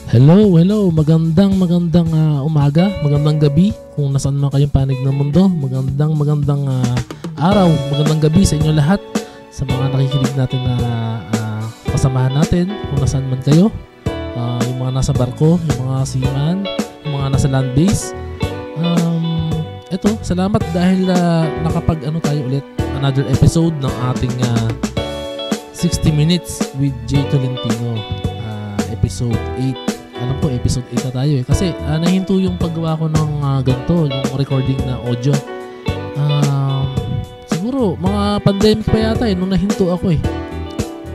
Hello, magandang umaga, magandang gabi kung nasaan man kayong panig ng mundo. Magandang araw, magandang gabi sa inyo lahat, sa mga nakikinig natin na kasamahan natin kung nasaan man kayo. Yung mga nasa barko, yung mga seaman, yung mga nasa land base. Eto, salamat dahil nakapag tayo ulit, another episode ng ating 60 Minutes with Jay Tolentino, episode 8. Alam ko, episode 8 na tayo kasi nahinto yung paggawa ko ng ganito, yung recording na audio. Siguro mga pandemic pa yata nung nahinto ako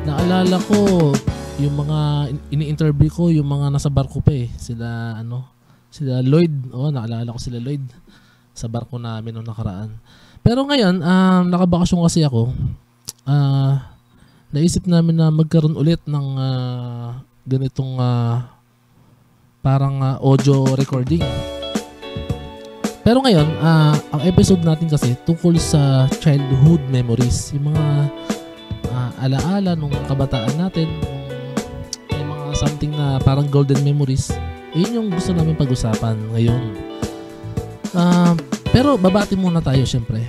Naalala ko yung mga ini-interview ko, yung mga nasa barko pa sila Lloyd. Naalala ko sila Lloyd sa barko namin nung nakaraan. Pero ngayon, nakabakasyon kasi ako. Naisip namin na magkaroon ulit ng ganitong parang audio recording. Pero ngayon, ang episode natin kasi tungkol sa childhood memories, yung mga alaala nung kabataan natin, yung mga something na parang golden memories. Yun yung gusto namin pag-usapan ngayon. Pero babati muna tayo syempre.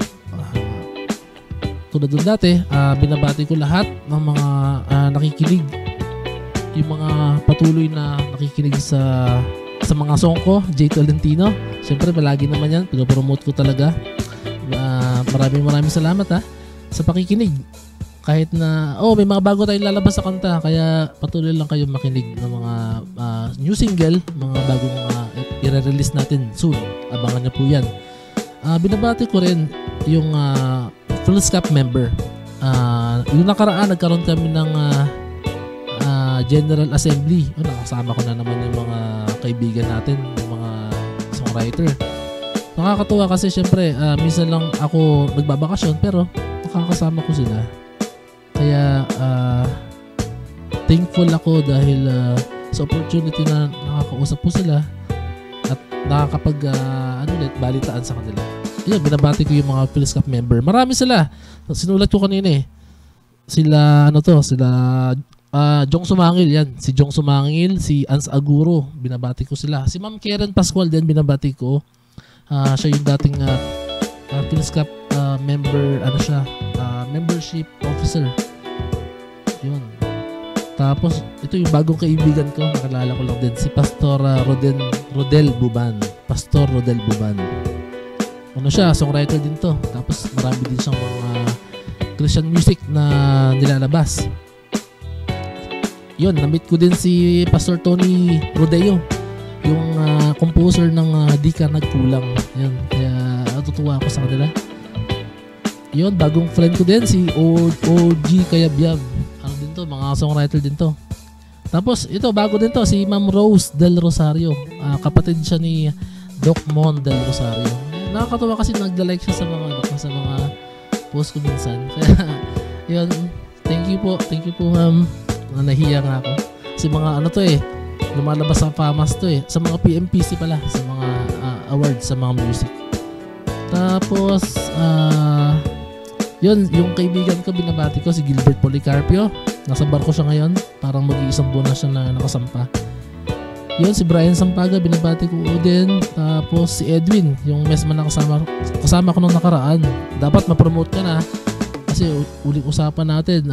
Tulad ng dati, binabati ko lahat ng mga nakikinig, yung mga patuloy na nakikinig sa mga song ko, Jay Tolentino. Siyempre, palagi naman yan. Pinopromote ko talaga. Maraming salamat sa pakikinig. Kahit na, may mga bago tayong lalabas sa kanta. Kaya patuloy lang kayo makinig ng mga new single, mga bagong i-release natin soon. Abangan nyo po yan. Binabati ko rin yung Phil's Cup member. Yung nakaraan, nagkaroon kami ng General Assembly. Nakasama ko na naman yung mga kaibigan natin, yung mga songwriter. Nakakatuwa kasi syempre minsan lang ako nagbabakasyon pero nakakasama ko sila. Kaya thankful ako dahil sa opportunity na nakakausap ko sila at nakakapag balitaan sa kanila. Yun, binabati ko yung mga Phil's Cup member. Marami sila. Sinulat ko kanina Sila Jong Sumangil yan. Si Jong Sumangil, si Ans Aguro, binabati ko sila. Si Ma'am Karen Pascual din binabati ko. Siya yung dating Phil's Cup member, membership officer. Yun. Tapos ito yung bagong kaibigan ko, nakilala ko lang din, si Pastor Rodel Buban. Pastor Rodel Buban. Siya, songwriter din to. Tapos marami din siyang mga Christian music na nilalabas. Yun, na-meet ko din si Pastor Tony Rodeo, yung composer ng Di Ka Nagkulang. Yun, kaya natutuwa ako sa kanila. Yun, bagong friend ko din si OG Kayabyab. Din to, mga songwriter din to. Tapos ito, bago din to, si Ma'am Rose Del Rosario. Kapatid siya ni Doc Mon Del Rosario. Nakakatuwa kasi nagda-like siya sa mga post ko minsan. Kaya yun, thank you po ma'am. Nahiya nga ako. Kasi mga lumalabas sa FAMAS to sa mga PMPC pala, sa mga awards sa mga music. Tapos yun, yung kaibigan ko binabati ko, si Gilbert Policarpio. Nasa barko siya ngayon, parang mag-iisang buwan na siya na nakasampa. Yun, si Brian Sampaga binabati ko din. Tapos si Edwin, yung mesma na kasama ko nung nakaraan. Dapat ma-promote ka na kasi uling usapan natin,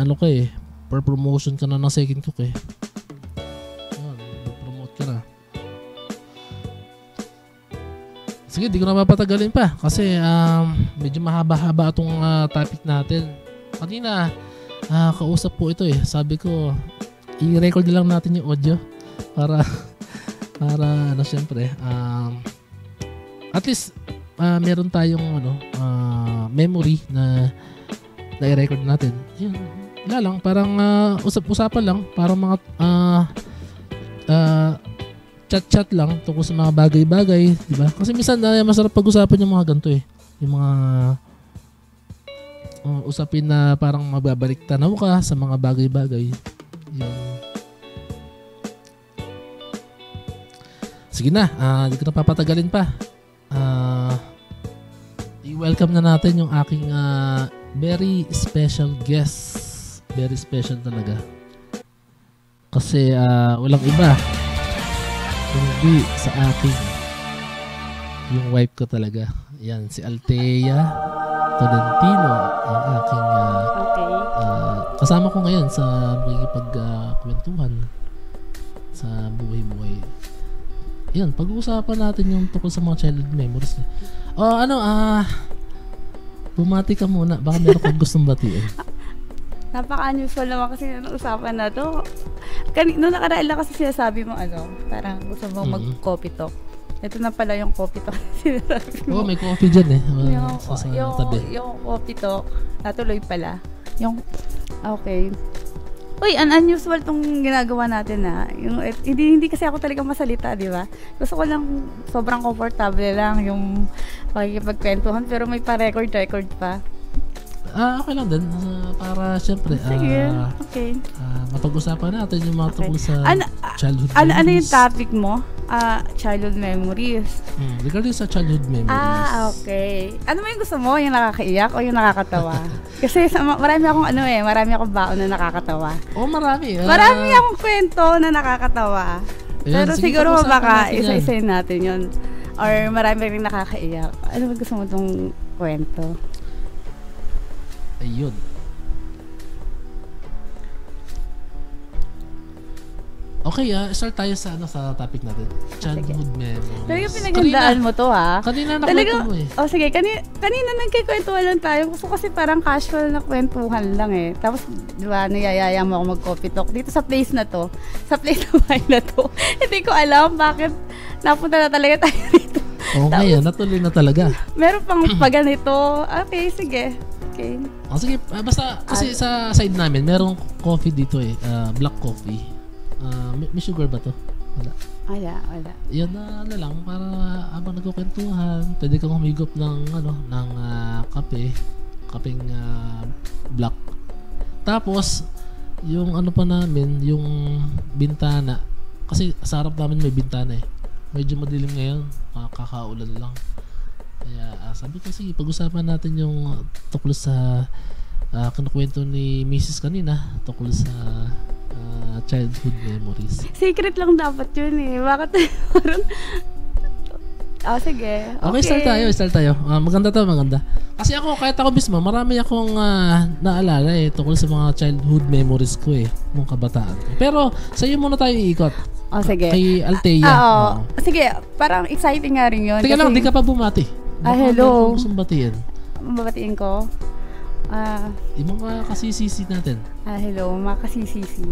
per promotion ka na ng second cook Yun, promote ka na. Sige, di ko na mapatagalin pa kasi medyo mahaba-haba itong topic natin. Kanina, kausap po ito Sabi ko, i-record lang natin yung audio para syempre, at least meron tayong memory na i-record natin. Yun. Wala lang, parang usap-usapan lang, parang mga chat-chat lang tungkol sa mga bagay-bagay, di ba? Kasi minsan masarap pag-usapan yung mga ganito yung mga usapin na parang mababalik tanaw ka sa mga bagay-bagay. Yun. Sige na, hindi ko na papatagalin pa. I-welcome na natin yung aking very special guest. Very special talaga. Kasi walang iba Hindi sa akin. Yung wife ko talaga. Yan, si Althea Tolentino. Ang aking Okay. kasama ko ngayon sa makikipagkwentuhan sa buhay-buhay. Yan, pag-uusapan natin yung tungkol sa mga childhood memories. Bumati ka muna. Baka meron kang gustong batiin. Napaka-unusual naman kasi yung usapan na to. Noong nakaraan lang kasi sinasabi mo parang gusto mo mag-coffee talk. Ito na pala yung coffee talk na sinasabi mo. May coffee dyan eh. Yung coffee talk, natuloy pala. Okay. Uy, unusual tong ginagawa natin hindi kasi ako talaga masalita, di ba? Gusto ko lang sobrang comfortable lang yung pakikipagkwentuhan pero may pa-record pa. Okay lang din. Para syempre, sige, okay. mapag-usapan natin yung mga tungkol sa childhood memories. Ano yung topic mo? Childhood memories. Regarding sa childhood memories. Okay. Ano mo yung gusto mo? Yung nakakaiyak o yung nakakatawa? Kasi marami akong baon na nakakatawa. Marami. Marami akong kwento na nakakatawa. Pero siguro baka isa-isayin natin yun. Or marami rin nakakaiyak. Ano mo gusto mo itong kwento? Ayun. Okay, start tayo sa topic natin. Childhood memories. Pero yung pinagandaan mo to Kanina nakwento mo eh. Sige, kanina nagkikwentuhan lang tayo. Gusto kasi parang casual na kwentuhan lang eh. Tapos, di ba, niyayaya mo ako mag-coffee talk. Dito sa place na to, sa place na bahay na to, hindi ko alam bakit napunta na talaga tayo dito. Ngayon, natuloy na talaga. Meron pang paganito. Okay, sige. Okay. Sige, basta kasi sa side namin, merong coffee dito eh. Black coffee. May sugar ba to? Wala. Yan na lang para habang nagkukwentuhan, pwede kang humigop ng kapeng black. Tapos yung pa namin, yung bintana, kasi sa harap namin may bintana eh. Medyo madilim ngayon, kakaulan lang. Kaya sabi ko sige, pag-usapan natin yung tukol sa kinukwento ni Mrs. kanina, tukol sa childhood memories. Secret lang dapat yun eh. Bakit parang... sige. Okay, start tayo. Maganda. Kasi kahit ako mismo, marami akong naalala eh tungkol sa mga childhood memories ko eh, nung kabataan ko. Pero sa'yo muna tayo iikot. Sige. Kay Althea. Sige, parang exciting nga rin yun. Teka lang, di ka pa bumati. Hello. Gusto mong batiin? Babatiin ko? Yung mga kasisisi natin. Hello, mga kasisisi.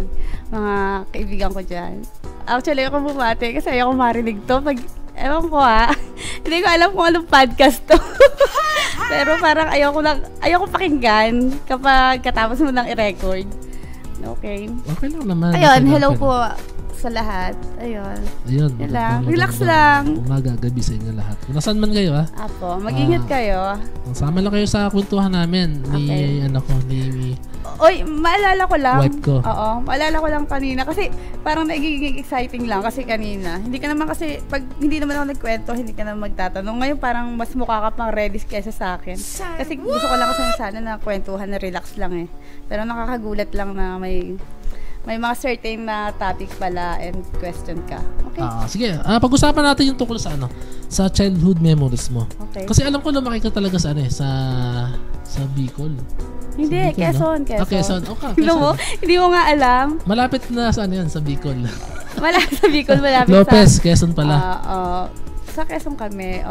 Mga kaibigan ko dyan. Actually, ako bumati kasi ayoko marinig to. Ewan ko hindi ko alam kung anong podcast to. Pero parang ayoko pakinggan kapag katapos mo nang i-record. Okay. Okay lang naman. Ayun, hello po sa lahat. Ayun. Yan lang. Relax lang. Umaga, gabi sa inyo lahat. Kung nasaan man kayo Apo, mag-ingat kayo. Sama lang kayo sa kwentuhan namin ni Oy, maalala ko lang. Wife ko. Oo, maalala ko lang kanina kasi parang nagiging exciting lang kasi kanina. Hindi ka naman kasi pag hindi naman ako nagkwento, hindi ka naman magtatanong. Ngayon parang mas mukha ka pang ready kaysa sa akin. Kasi gusto ko lang kasi sana na kwentuhan na relax lang eh. Pero nakakagulat lang na may mga certain na topic pala and question ka. Okay. Sige, pag-usapan natin yung tungkol sa sa childhood memories mo. Okay. Kasi alam ko lumaki ka talaga sa sa Bicol. Hindi, Bicol, Quezon. Quezon. Okay, Quezon. Hindi mo nga alam. Malapit na sa yan, sa Bicol. Malapit sa Bicol, malapit Lopez, Quezon pala. Sa Quezon kami.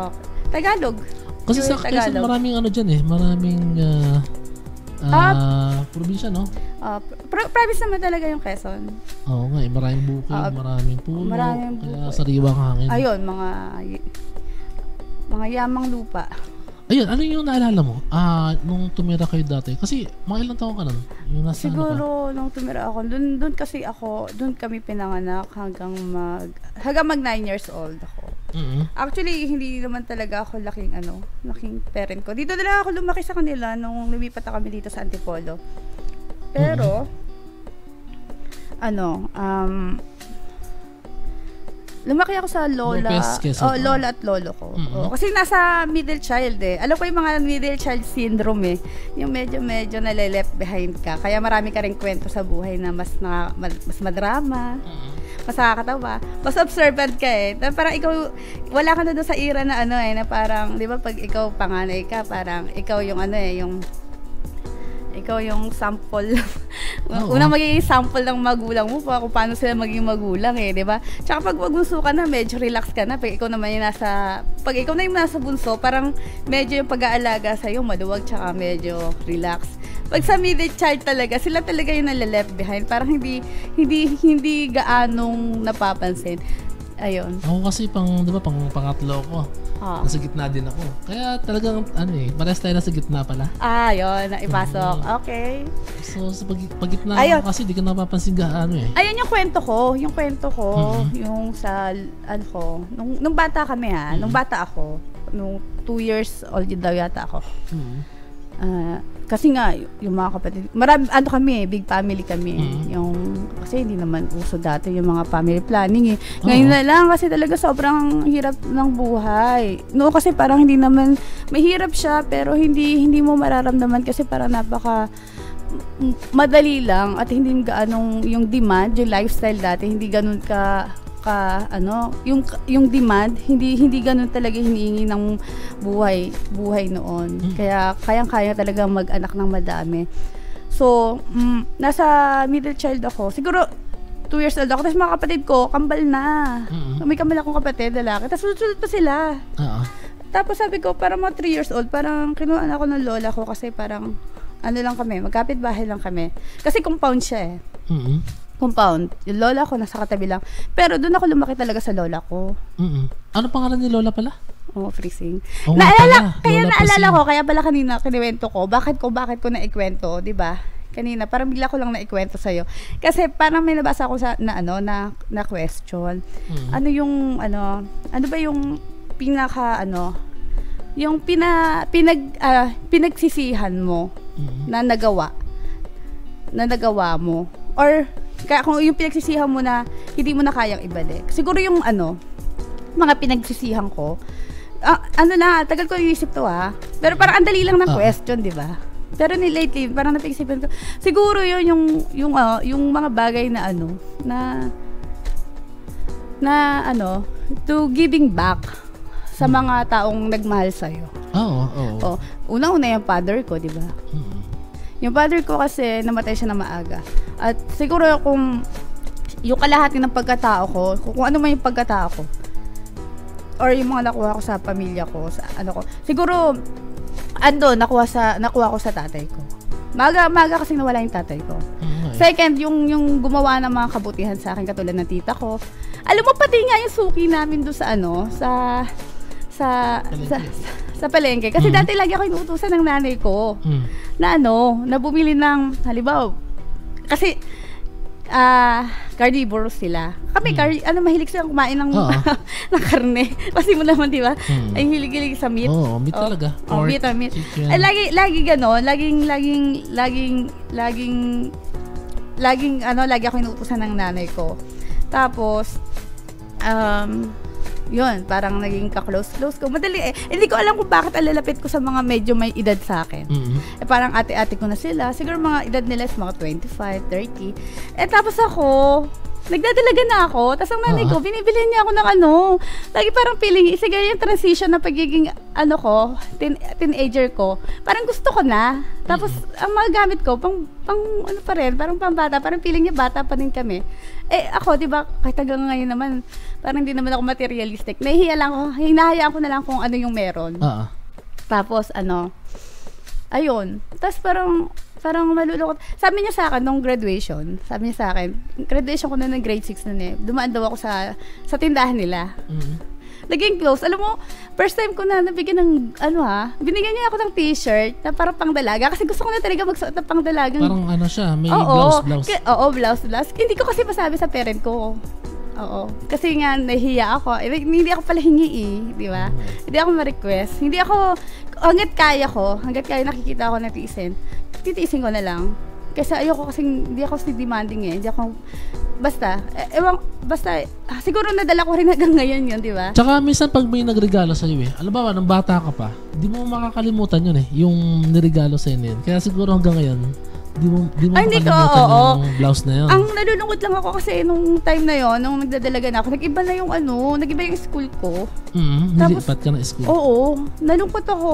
Tagalog. Kasi sa Quezon maraming dyan eh. Maraming probinsya, no? Province naman talaga yung Quezon. Oo nga eh. Maraming bukid, maraming puno. Kaya sariwang hangin. Ayun, mga yamang lupa. Ayun, ano yung naalala mo? Nung tumira kayo dati? Kasi mga ilang taon ka nun? Yung nasa siguro nung tumira ako, doon kami pinanganak hanggang mag 9 years old ako. Mm-hmm. Actually, hindi naman talaga ako laking parent ko. Dito na lang ako lumaki sa kanila nung lumipat na kami dito sa Antipolo. Pero, lumaki ako sa lola. Lola at lolo ko. Mm-hmm. Kasi nasa middle child eh. Alam ko yung mga middle child syndrome eh. Yung medyo nale-left behind ka. Kaya marami ka rin kwento sa buhay na mas madrama. Mm-hmm. mas nakakatawa. Mas observant ka eh. Na parang ikaw, wala ka na doon sa era na na parang, di ba, pag ikaw panganay ka, parang ikaw yung ikaw yung sample. Unang magiging sample ng magulang mo kung paano sila maging magulang di ba? Tsaka pag magbunso ka na, medyo relax ka na. Pag ikaw naman yung nasa bunso, parang medyo yung pag-aalaga sa'yo, maduwag, tsaka medyo relax. Pag sa middle child talaga, sila talaga yung nalileft behind. Parang hindi gaanong napapansin. Ayun. Ako kasi di ba, pangatlo ko. Nasa gitna din ako. Kaya talagang, parehas tayo nasa gitna pala. Yun, naipasok. Okay. So, sa pagitna ako kasi, di ka napapansin gaano Ayun yung kwento ko. Yung sa, nung bata kami nung bata ako, nung 2 years old daw yata ako. Kasi nga, yung mga kapatid, kami, big family kami. Kasi hindi naman uso dati yung mga family planning Ngayon na lang, kasi talaga sobrang hirap ng buhay. No, kasi parang hindi naman, mahirap siya, pero hindi mo mararamdaman kasi parang madali lang at hindi gaanong yung demand, yung lifestyle dati, hindi ganun yung demand hindi ganoon talaga hinihingi ng buhay noon. Kaya kayang-kaya talaga mag-anak ng madami. So, nasa middle child ako. Siguro 2 years old ako. Tapos mga kapatid ko, kambal na. May kambal akong kapatid, lalaki. Tapos sunod pa sila. Tapos sabi ko, parang mga 3 years old, parang kinuhaan ako ng lola ko kasi parang lang kami, magkapit bahay lang kami. Kasi compound siya compound. Yung lola ko nasa katabi lang. Pero doon ako lumaki talaga sa lola ko. Ano pangalan ni lola pala? Freezing. Naalala ko, kaya pala kanina kiniwento ko, bakit ko naikwento, di ba? Kanina, parang bigla ko lang naikwento sa'yo. Kasi parang may nabasa ako na question. Ano ba yung yung pinagsisihan mo na nagawa mo? Or kaya kung yung pinagsisihan mo na hindi mo na kayang ibalik. Siguro yung mga pinagsisihan ko, tagal ko iisip to pero parang andali lang ng question, di ba? Pero lately, parang napag-isipan ko, siguro yun yung mga bagay na to giving back sa mga taong nagmahal sa'yo. Unang-una yung father ko, di ba? Yung father ko kasi namatay siya na maaga. At siguro kung yung kalahati ng pagkatao ko, kung ano man yung pagkatao ko, or yung mga nakuha ko sa pamilya ko, siguro nakuha ko sa tatay ko. Maga kasi nawala yung tatay ko. Second, yung gumawa ng mga kabutihan sa akin, katulad ng tita ko. Alam mo, pati nga yung suki namin doon sa palengke. Kasi dati lagi ako inuutusan ng nanay ko na bumili ng, halimbawa, kasi carnivorous sila. Kami, mahilig silang kumain ng karne. Kasi mo naman, di ba? Ay, hilig-hilig sa meat. Meat talaga. Meat. Ay, lagi gano'n. Lagi ako inuutusan ng nanay ko. Tapos, yun, parang naging ka-close ko. Madali hindi ko alam kung bakit alalapit ko sa mga medyo may edad sa akin. Parang ate-ate ko na sila. Siguro mga edad nila is mga 25, 30. Tapos ako, nagdadalaga na ako. Tapos ang nanay ko, binibilhin niya ako ng lagi parang feeling, sige yung transition na pagiging, teenager ko. Parang gusto ko na. Tapos, ang mga gamit ko, pang pa rin, parang pambata. Parang feeling niya, bata pa rin kami. Ako, di ba, kahit hanggang ngayon naman, parang hindi naman ako materialistic. Hinahayaan ko na lang kung ano yung meron. Tapos, ayun. Tapos parang malulungkot. Sabi niya sa akin, nung graduation ko na ng grade 6 nun dumaan daw ako sa tindahan nila. Naging close. Alam mo, first time ko na nabigyan ng, binigyan niya ako ng t-shirt na parang pangdalaga. Kasi gusto ko na talaga magsuot ng pangdalagang. Parang siya, may blouse. Blouse. Hindi ko kasi masabi sa parent ko. Kasi nga, nahihiya ako. Hindi ako pala hingi di ba? Hindi ako ma-request. Hanggat kaya nakikita ako na titiisin ko na lang. Kasi ayoko hindi ako si demanding hindi ako, basta, siguro nadala ko rin hanggang ngayon yun, di ba? Tsaka minsan pag may nagregalo sa'yo alam ba, nang bata ka pa, hindi mo makakalimutan yun yung nirigalo sa'yo yun. Kaya siguro hanggang ngayon, Di mo Hindi ko, makalimutan yung blouse na yun. Ang nalulungkot lang ako kasi nung time na yon, nung nagdadalaga na ako, nag-iba na yung nag-iba yung school ko. Nilipat ka na school. Oo, nalungkot ako.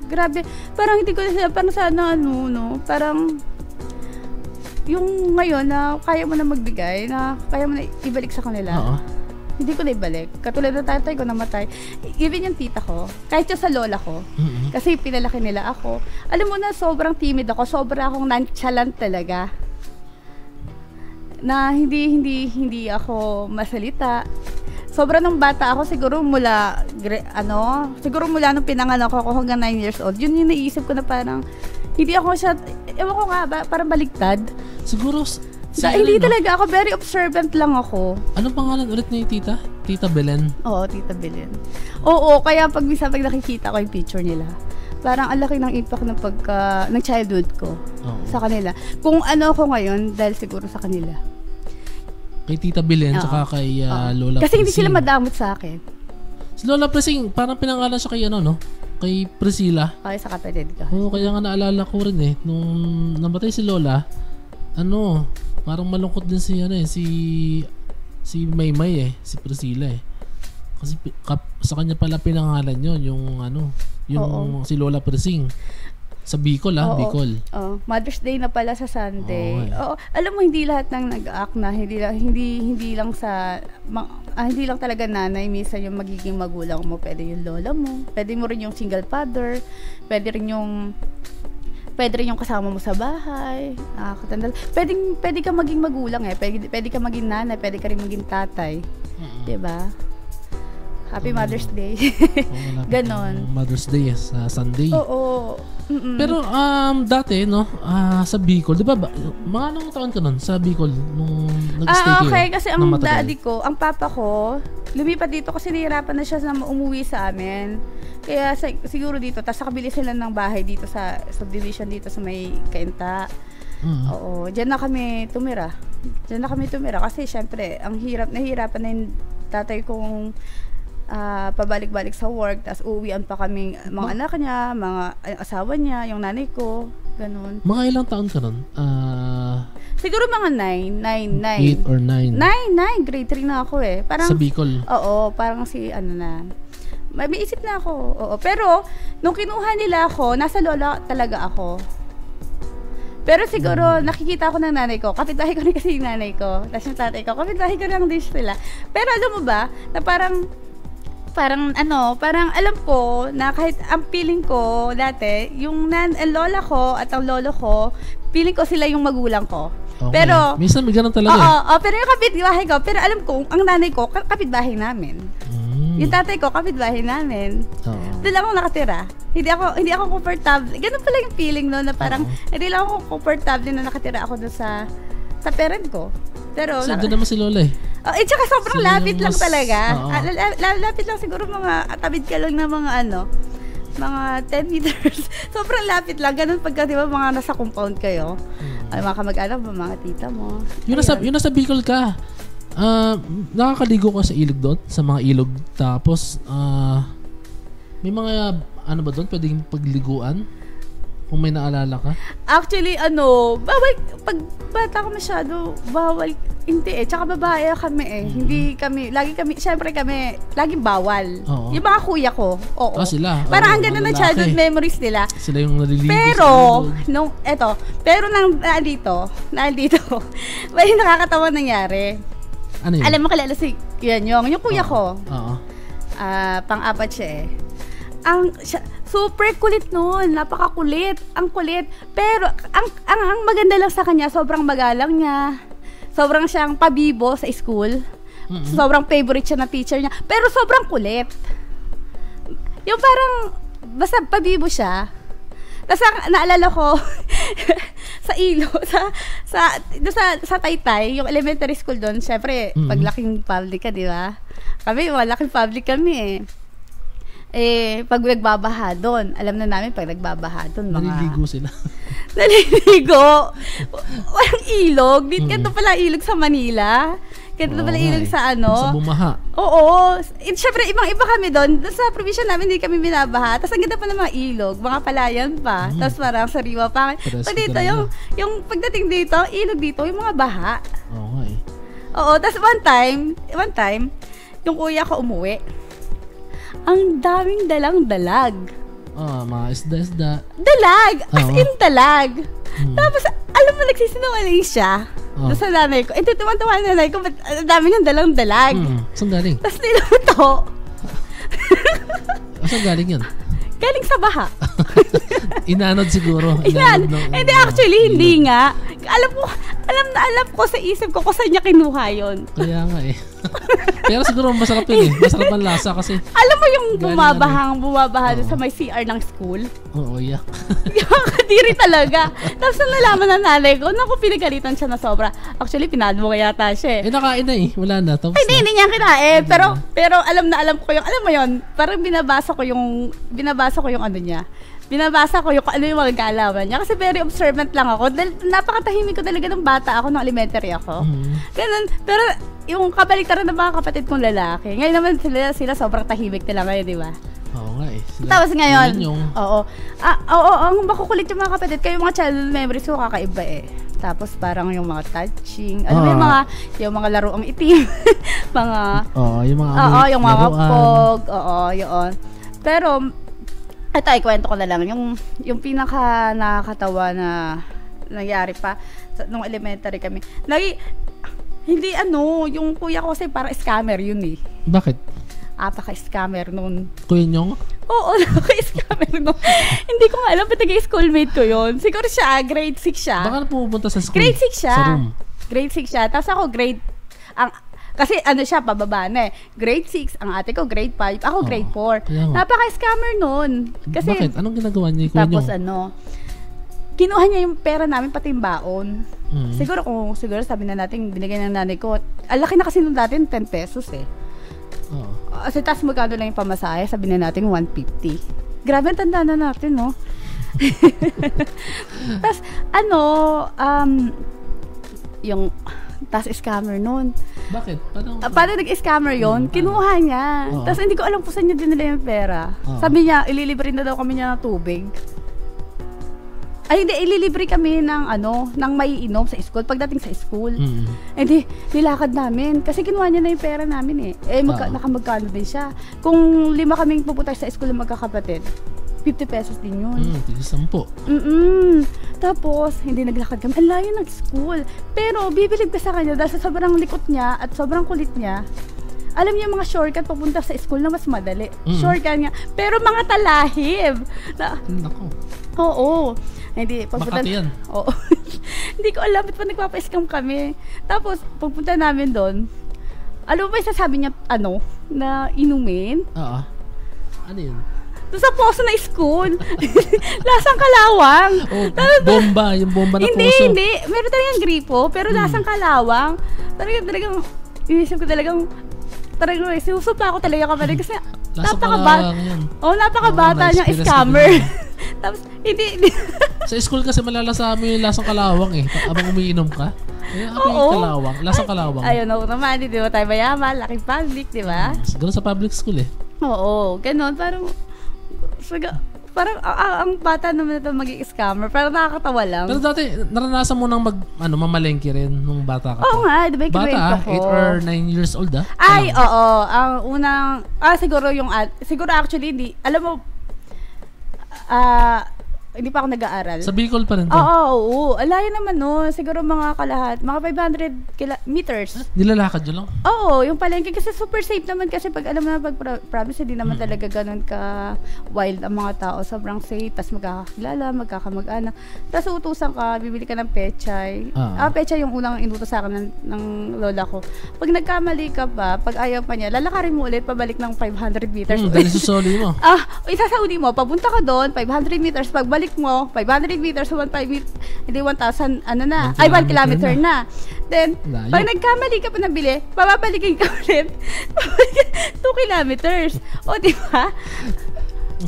Grabe. Parang hindi ko na sila, parang sana parang yung ngayon na kaya mo na magbigay, na kaya mo na ibalik sa kanila. Oo. Hindi ko na ibalik. Katulad ng tatay ko namatay. Even yung tita ko, kahit yung sa lola ko, kasi pinalaki nila ako. Alam mo na, sobrang timid ako. Sobrang akong nonchalant talaga. Na hindi ako masalita. Sobrang nung bata ako, siguro mula nung pinanganak ako hanggang 9 years old, yun yung naisip ko na parang, hindi ako siya, ewan ko nga, parang baligtad. Siguro, hindi talaga ako, very observant lang ako. Anong pangalan ulit ni tita? Tita Belen? Oo, Tita Belen. Oo, kaya pag nakikita ko yung picture nila, parang ang laki ng impact ng childhood ko sa kanila. Kung ano ako ngayon, dahil siguro sa kanila. Kay Tita Belen, tsaka kay Lola Kasi Presing. hindi sila madamot sa akin. Si Lola Presing, parang pinangalan siya kay kay Priscilla. Okay, sa kapatid ko. Oo, kaya nga naalala ko rin nung namatay si Lola, parang malungkot din si Maymay si Priscilla Kasi sa kanya pala pinangalan yung si Lola Presing. Sa Bicol Bicol. Mother's Day na pala sa Sunday. Alam mo, hindi lahat ng nag-act na hindi lang talaga nanay, minsan yung magiging magulang mo, pwede yung lola mo, pwede mo rin yung single father, pwede rin yung kasama mo sa bahay. Pwede ka maging magulang pwede ka maging nanay, pwede ka rin maging tatay. 'Di ba? Happy Mother's Day. Ganon. Mother's Day sa Sunday. Oo. Pero dati sa Bicol, 'di ba? Mga anong taon ka nun sa Bicol nung nag-stay kayo? Okay, kasi ang daddy ko, ang papa ko, lumipat dito kasi nahirapan na siya na umuwi sa amin. Kaya siguro dito, tapos nakabili sila ng bahay dito sa subdivision dito sa may Kainta. Oo, diyan na kami tumira. Kasi syempre, nahihirapan na yung tatay kong pabalik-balik sa work, tapos uuwian pa kaming mga anak niya, mga asawa niya, yung nanay ko, ganun. Mga ilang taon ka nun? Siguro mga 9. 8 or 9? 9, grade 3 na ako Parang, sa Bicol? Oo, parang may isip na ako. Oo, pero nung kinuha nila ako, nasa lola talaga ako. Pero siguro, nakikita ko ng nanay ko, kapitbahay ko rin kasi yung nanay ko, tapos yung tatay ko, kapitbahay ko lang din sila. Pero alam mo ba, na parang alam ko na kahit ang feeling ko dati, yung lola ko at ang lolo ko, feeling ko sila yung magulang ko. Okay. Pero minsan may ganun talaga. Pero yung kapitbahay ko, pero alam ko, ang nanay ko, kapitbahay namin. Yung tatay ko, kapitbahay namin. Doon lang ako nakatira. Hindi ako comfortable. Ganun pala yung feeling na parang, hindi lang ako comfortable na nakatira ako doon sa parent ko. Pero kasi doon naman si Lola tsaka sobrang lapit lang talaga. Lapit lang siguro tabid ka lang ng mga 10 meters. Sobrang lapit lang. Ganun pagka, di ba, mga nasa compound kayo. Ay, mga kamag-anak mo, mga tita mo. Yung nasa Bicol ka, nakakaligo ka sa ilog doon? Sa mga ilog? Tapos, may mga, ba doon? Pwedeng pagliguan? Kung may naalala ka? Actually, bawal, pag bata ko masyado, bawal, hindi tsaka babae kami hindi kami, syempre kami, laging bawal. Oo. Yung mga kuya ko, oo. Sila. Parang ang ganda ng childhood memories nila. Sila yung naliligo pero nandito, may nakakatawa nangyari. Ano yun? Alam mo, kilala si Yanyong, yung kuya ko. Oo. Pang-apat siya super kulit noon, napakakulit, ang kulit. Pero ang maganda lang sa kanya, sobrang magalang niya. Sobrang siyang pabibo sa school. Sobrang favorite siya na teacher niya. Pero sobrang kulit. Yung parang basta pabibo siya. Tapos naalala ko sa ilo, sa Taytay, yung elementary school doon, syempre, paglaking public ka, di ba? Malaking public kami pag nagbabaha doon, alam na namin pag nagbabaha doon, naliligo sila. Naliligo. Walang ilog. Ganito pala ilog sa Manila. Ganito pala ilog sa ano. Sa bumaha. Oo. Siyempre, ibang-iba kami doon. Sa probinsya namin, hindi kami binabaha. Tapos ang ganda pa ng mga ilog, mga palayan pa. Tapos parang sariwa pa. Pag dito, yung pagdating dito, ang ilog dito, yung mga baha. Oo nga eh. Oo. Tapos one time, yung kuya ko umuwi. Ang daming dalang-dalag. Mga isda-isda. Dalag! As in dalag. Tapos, alam mo, nagsisinungaling siya. Doon sa nanay ko. Tuwan-tuwa na nanay ko, ba't ang dami niyang dalang-dalag? Saan galing? Tapos niluto. Saan galing yan? Galing sa baha. Inanod siguro. Hindi, actually, hindi nga. Alam ko sa isip ko kung saan niya kinuha yun. Kaya nga eh. Pero siguro masarap yun eh. Masarap ang lasa kasi. Alam mo yung bumabaha sa may CR ng school? Oo, yak. Kadiri talaga. Tapos nalaman ng nanay ko, naku, pinagalitan siya na sobra. Actually, pinalo nga yata siya eh. Nakain na eh. Wala na. Tapos hindi niya kinain. Pero alam ko yung, alam mo yun, parang binabasa ko yung ano niya. Binabasa ko yung ano yung mga galawan niya. Kasi very observant lang ako. Dahil napakatahimik ko talaga ng bata ako, ng elementary ako. Ganun. Pero yung kabaliktaran ng mga kapatid kong lalaki, ngayon naman sila sobrang tahimik nila ngayon, di ba? Oo nga eh. Tapos ngayon, ang makukulit yung mga kapatid, kayo mga childhood memories ko kakaiba eh. Tapos parang yung mga touching, ano yung mga laruang itim, mga yung mga pog, yun. Pero ito, ikwento ko na lang yung pinaka nakakatawa na nangyari pa nung elementary kami. Hindi yung kuya ko kasi parang scammer yun eh. Bakit? Apaka-scammer nun. Kuya Nyong? Oo, napaka-scammer nun. Hindi ko nga alam, ba't nag-schoolmate ko yun. Siguro siya, grade 6 siya. Baka na pupunta sa school? Grade 6 siya. Sa room? Grade 6 siya. Tapos ako kasi siya, pababa na eh. Grade 6, ang ate ko grade 5, ako grade 4. Napaka-scammer nun. Kasi, bakit? Anong ginagawa niya kuya Nyong? Tapos kinuha niya yung pera namin pati yung baon. Siguro sabi na natin, binigay ng nanay ko, laki na kasi nung dati, 10 pesos eh. Kasi tas magkano lang yung pamasahe, sabi na natin 150. Grabe ang tanda na natin, no? Tas yung scammer nun. Bakit? Paano nag-scammer yun? Kinuha niya. Tapos hindi ko alam kung saan niya dinala yung pera. Sabi niya, ililibre na daw kami niya ng tubig. Ay, hindi, ililibre kami ng maiinom sa school, pagdating sa school. Hindi, nilakad namin. Kasi kinuha niya na yung pera namin eh. Nakamagkano din siya. Kung 5 kaming pupunta sa school ng magkakapatid, 50 pesos din yun. 10. Tapos, hindi naglakad kami. Ang layo ng school. Pero, bibilib ka sa kanya dahil sa sobrang likot niya at sobrang kulit niya. Alam niya mga shortcut papunta sa school na mas madali. Shortcut niya. Pero mga talahib. Nako. Oo. Hindi, Makati yan. Oo. Hindi ko alam ba't pa nagpapa-scam kami. Tapos, pagpunta namin doon, alam mo ba yung sasabi niya, na inumin? Oo. Ano yun? Doon sa poso na school. Lasang kalawang. Bomba. Yung bomba na poso. Hindi. Meron talagang gripo, pero lasang kalawang. Talagang, inisip ko talagang sinusupa ako talaga kapatid kasi napakabata niyang scammer. Tapos, hindi. Sa school kasi malalasa mo yung lasang kalawang eh. Abang umiinom ka. Kalawang. Lasang kalawang. Ayun, naman. Di ba tayo mayaman? Laking public, di ba? Siguro sa public school eh. Oo. Ganon. Parang ang bata naman ito maging scammer. Parang nakakatawa lang. Pero dati, naranasan mo nang mamalengke rin nung bata ka pa? Oo nga. Di ba yung bata 8 or 9 years old Ay, oo. Ang unang, siguro actually, hindi. Alam mo, hindi pa ako nag-aaral. Sa Bicol pa rin to? Oo. Alayo naman no. Siguro mga 500 meters. Nilalakad yun lang? Oo, yung palengke kasi super safe naman kasi pag alam mo na pag province hindi naman talaga ganun ka wild ang mga tao. Sobrang safe. Tapos magkakakilala, magkakamag-anak. Tapos utusan ka, bibili ka ng pechay. Pechay yung unang inutos sa akin ng lola ko. Pag nagkamali ka pa, pag ayaw pa niya, lalakarin mo ulit pabalik ng 500 meters. Dahil susoli mo. Isasauli mo, papunta ka doon, 500 meters, pagbalik mo, 500 meters, 1,000, hindi 1,000, 1 kilometer na. Then, pag nagkamali ka pa nabili, bababalikin ka ulit. 2 kilometers. O, di ba?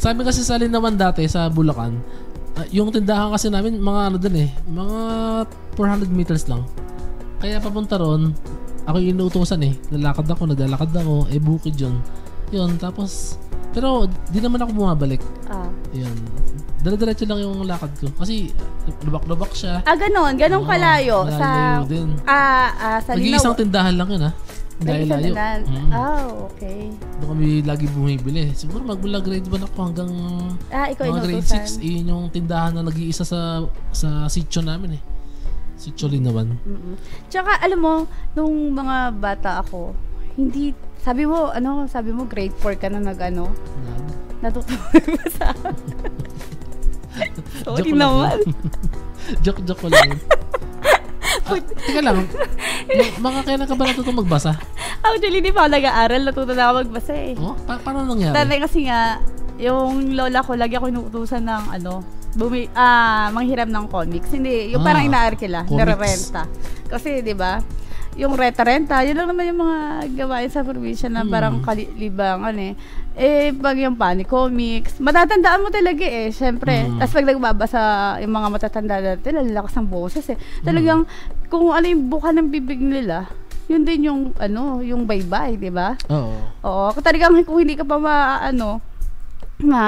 Sabi kasi sa Linawan dati, sa Bulacan, yung tindahan kasi namin, mga mga 400 meters lang. Kaya papunta ron, ako yung inuutosan naglalakad ako, bukid yun, tapos pero di naman ako bumabalik. Yun, dire-diretso lang yung lakad ko kasi lubak-lubak siya. Ganon kalayo sa din. Sa Nag-iisang tindahan lang yun dahil layo. Okay. Doon kami lagi bumibili. Siguro magmula grade 1 ako hanggang ikaw grade 6. Yun yung tindahan na nag-iisa sa sitio namin Sitio Linawan. Tsaka alam mo, nung mga bata ako, hindi, sabi mo grade 4 ka na natutuwa sa sorry naman. Joke ko lang. Teka lang, mga kailan ka ba natutong magbasa? Actually, hindi pa ako nag-aaral, natuto na ako magbasa Paano nangyari? Tanay kasi nga, yung lola ko, lagi ako inuutusan ng manghiram ng comics. Hindi, yung parang inaarkila, nare-renta. Kasi, di ba, yung renta-renta, yun lang naman yung mga gawain sa probinsya na parang kalibangan pag yung Panic Comics, matatandaan mo talaga syempre. Tapos pag nagbabasa yung mga matatanda natin, lalakas ng boses Talagang, kung ano yung buka ng bibig nila, yun din yung, yung bye-bye, di ba? Oo. Talagang kung hindi ka pa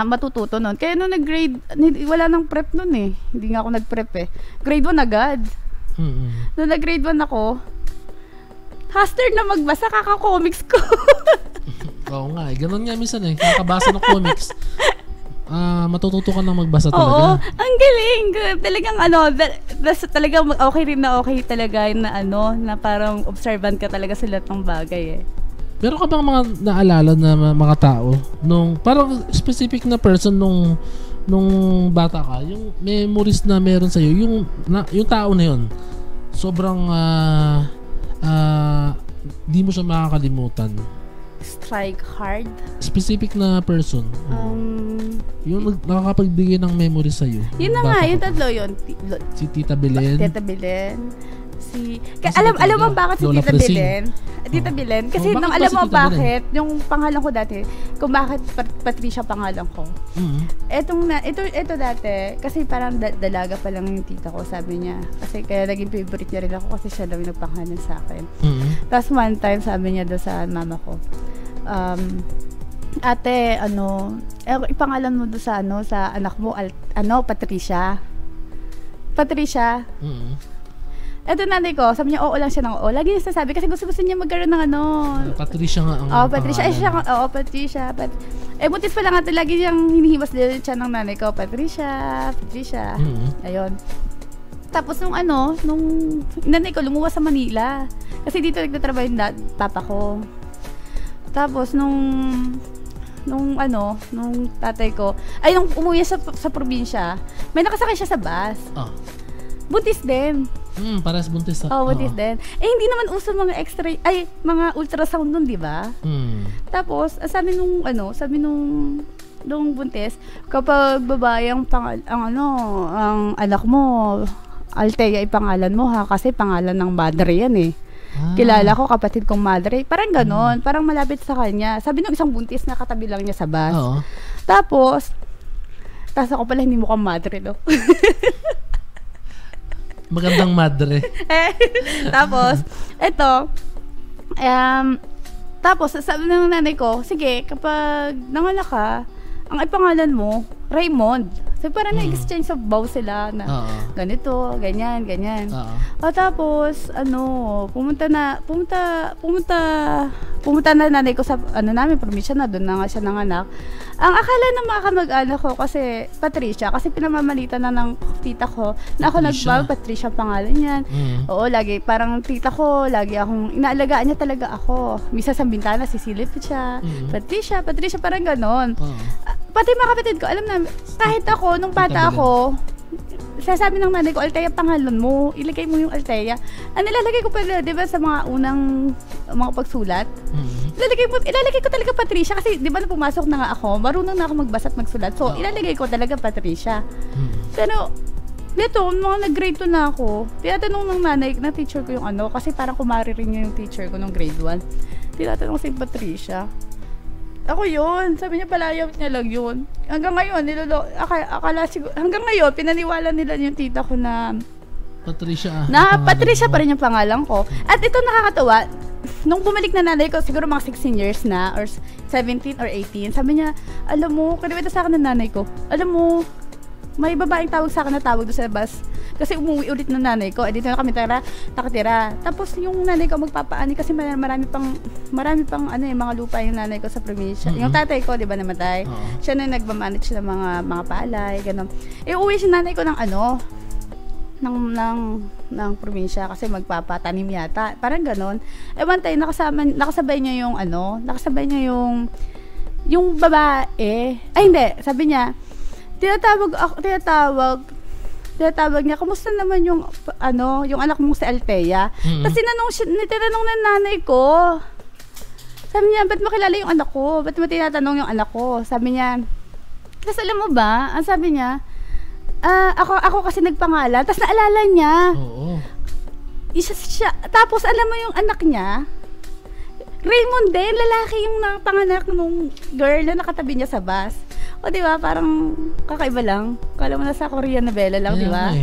matututo nun. Kaya nung nag-grade, wala nang prep nun Hindi nga ako nag-prep Grade 1 agad. Nung nag-grade 1 ako, haster na magbasa, kaka-comics ko. Oo nga, ganun nga minsan kakabasa ng comics. Matututo ka nang magbasa talaga. Oo, ang galing. Talagang talagang okay rin na okay talaga na parang observant ka talaga sa lahat ng bagay Meron ka bang mga naalala na mga tao nung parang specific na person nung bata ka, yung memories na meron sa iyo, yung tao na yun sobrang di mo siya makakalimutan? Strike hard. Specific na person. Yung nakakapagbigay ng memory sa iyo. Yun na nga, yung tatlo yun. Si Tita Belen. Alam mo bakit si Tita Belen? Tita Belen, kasi nung alam mo bakit, yung pangalan ko dati, kung bakit Patricia pangalan ko. Ito dati, kasi parang dalaga pa lang yung tita ko, sabi niya. Kasi kaya naging favorite niya rin ako kasi siya lang yung nagpangalan sa akin. Tapos one time, sabi niya doon sa mama ko, ate, ipangalan mo doon sa anak mo, Patricia. Patricia. Eto nanay ko, sabi niya, oo lang siya ng oo. Lagi niya sasabi kasi gusto niya magkaroon ng Patricia nga ang Patricia. Patricia. Butis pa lang ate, lagi niyang hinihimas din siya ng nanay ko. Patricia. Ayun. Tapos nung nanay ko, lumuwas sa Manila. Kasi dito nagtatrabaho yung papa ko. Tapos nung tatay ko, nung umuwi sa probinsya, may nakasakay siya sa bus. Buntis din. Parehas buntis. Buntis din. Hindi naman uso mga mga ultrasound nun, di ba? Tapos, sabi nung buntis, kapag babae ang anak mo, Althea ipangalan mo kasi pangalan ng madre yan Kilala ko, kapatid kong madre. Parang ganon, parang malapit sa kanya. Sabi nung isang buntis na katabi lang niya sa bus. Tapos ako pala hindi mo kang madre, no? Magandang madre. Tapos, tapos sabi ng nanay ko, sige, kapag nanganak ka, ang ipangalan mo, Raymond. So, parang na-exchange of vows sila na ganito, ganyan. Tapos, pumunta na nanay ko sa, namin, probinsya na, doon na nga siya nanganak. Ang akala ng mga kamag-anak ko, kasi Patricia, kasi pinamamalitan na ng tita ko, na ako Patricia pangalan niyan. Oo, lagi, parang tita ko, lagi akong, inaalagaan niya talaga ako. Misa sa bintana, sisilip siya. Patricia, parang ganon. Pati mga kapatid ko, alam na, kahit ako, nung bata ako, sasabi ng nanay ko, Althea pangalan mo, ilagay mo yung Althea. Ang nilalagay ko pala, di ba, sa mga unang mga pagsulat, ilalagay ko talaga Patricia, kasi di ba na pumasok na nga ako, marunong na ako magbasa at magsulat, so ilalagay ko talaga Patricia. Pero, dito, mga nag-grade 2 na ako, tinatanong ng nanay, na teacher ko yung kasi parang kumari rin niya yung teacher ko nung grade 1. Tinatanong si Patricia. Ako yun. Sabi niya, palayap niya lang yun. Hanggang ngayon, hanggang ngayon, pinaniwala nila yung tita ko na Patricia. Patricia pa rin yung pangalan ko. At ito nakakatawa, nung bumalik na nanay ko, siguro mga 16 years na, or 17 or 18, sabi niya, alam mo, kaniwita sa akin ng nanay ko, alam mo, may babaeng tawag sa akin na tawag doon sa bus. Kasi umuwi ulit ng nanay ko. Dito na kami nakatira. Tapos yung nanay ko magpapaani kasi marami pang mga lupa yung nanay ko sa probinsya. Yung tatay ko, 'di ba, namatay. Siya na nagmamanage ng mga palay, ganun. Uwi si nanay ko ng ng probinsya kasi magpapatanim yata. Parang ganun. One time nakasabay niya yung babae. Ay hindi, sabi niya, tinatawag niya, kumusta naman yung anak mong si Althea? Kasi tinanong ng nanay ko. Sabi niya, ba't makilala yung anak ko? Ba't mo tinatanong yung anak ko? Sabi niya, kasi alam mo ba, ang sabi niya, ako kasi nagpangalan, tapos naalala niya. Oo. Siya, tapos alam mo yung anak niya, Raymond din, lalaki yung panganak nung girl na nakatabi niya sa bus. O, di ba? Parang kakaiba lang. Kala mo na sa Korean novela lang, di ba?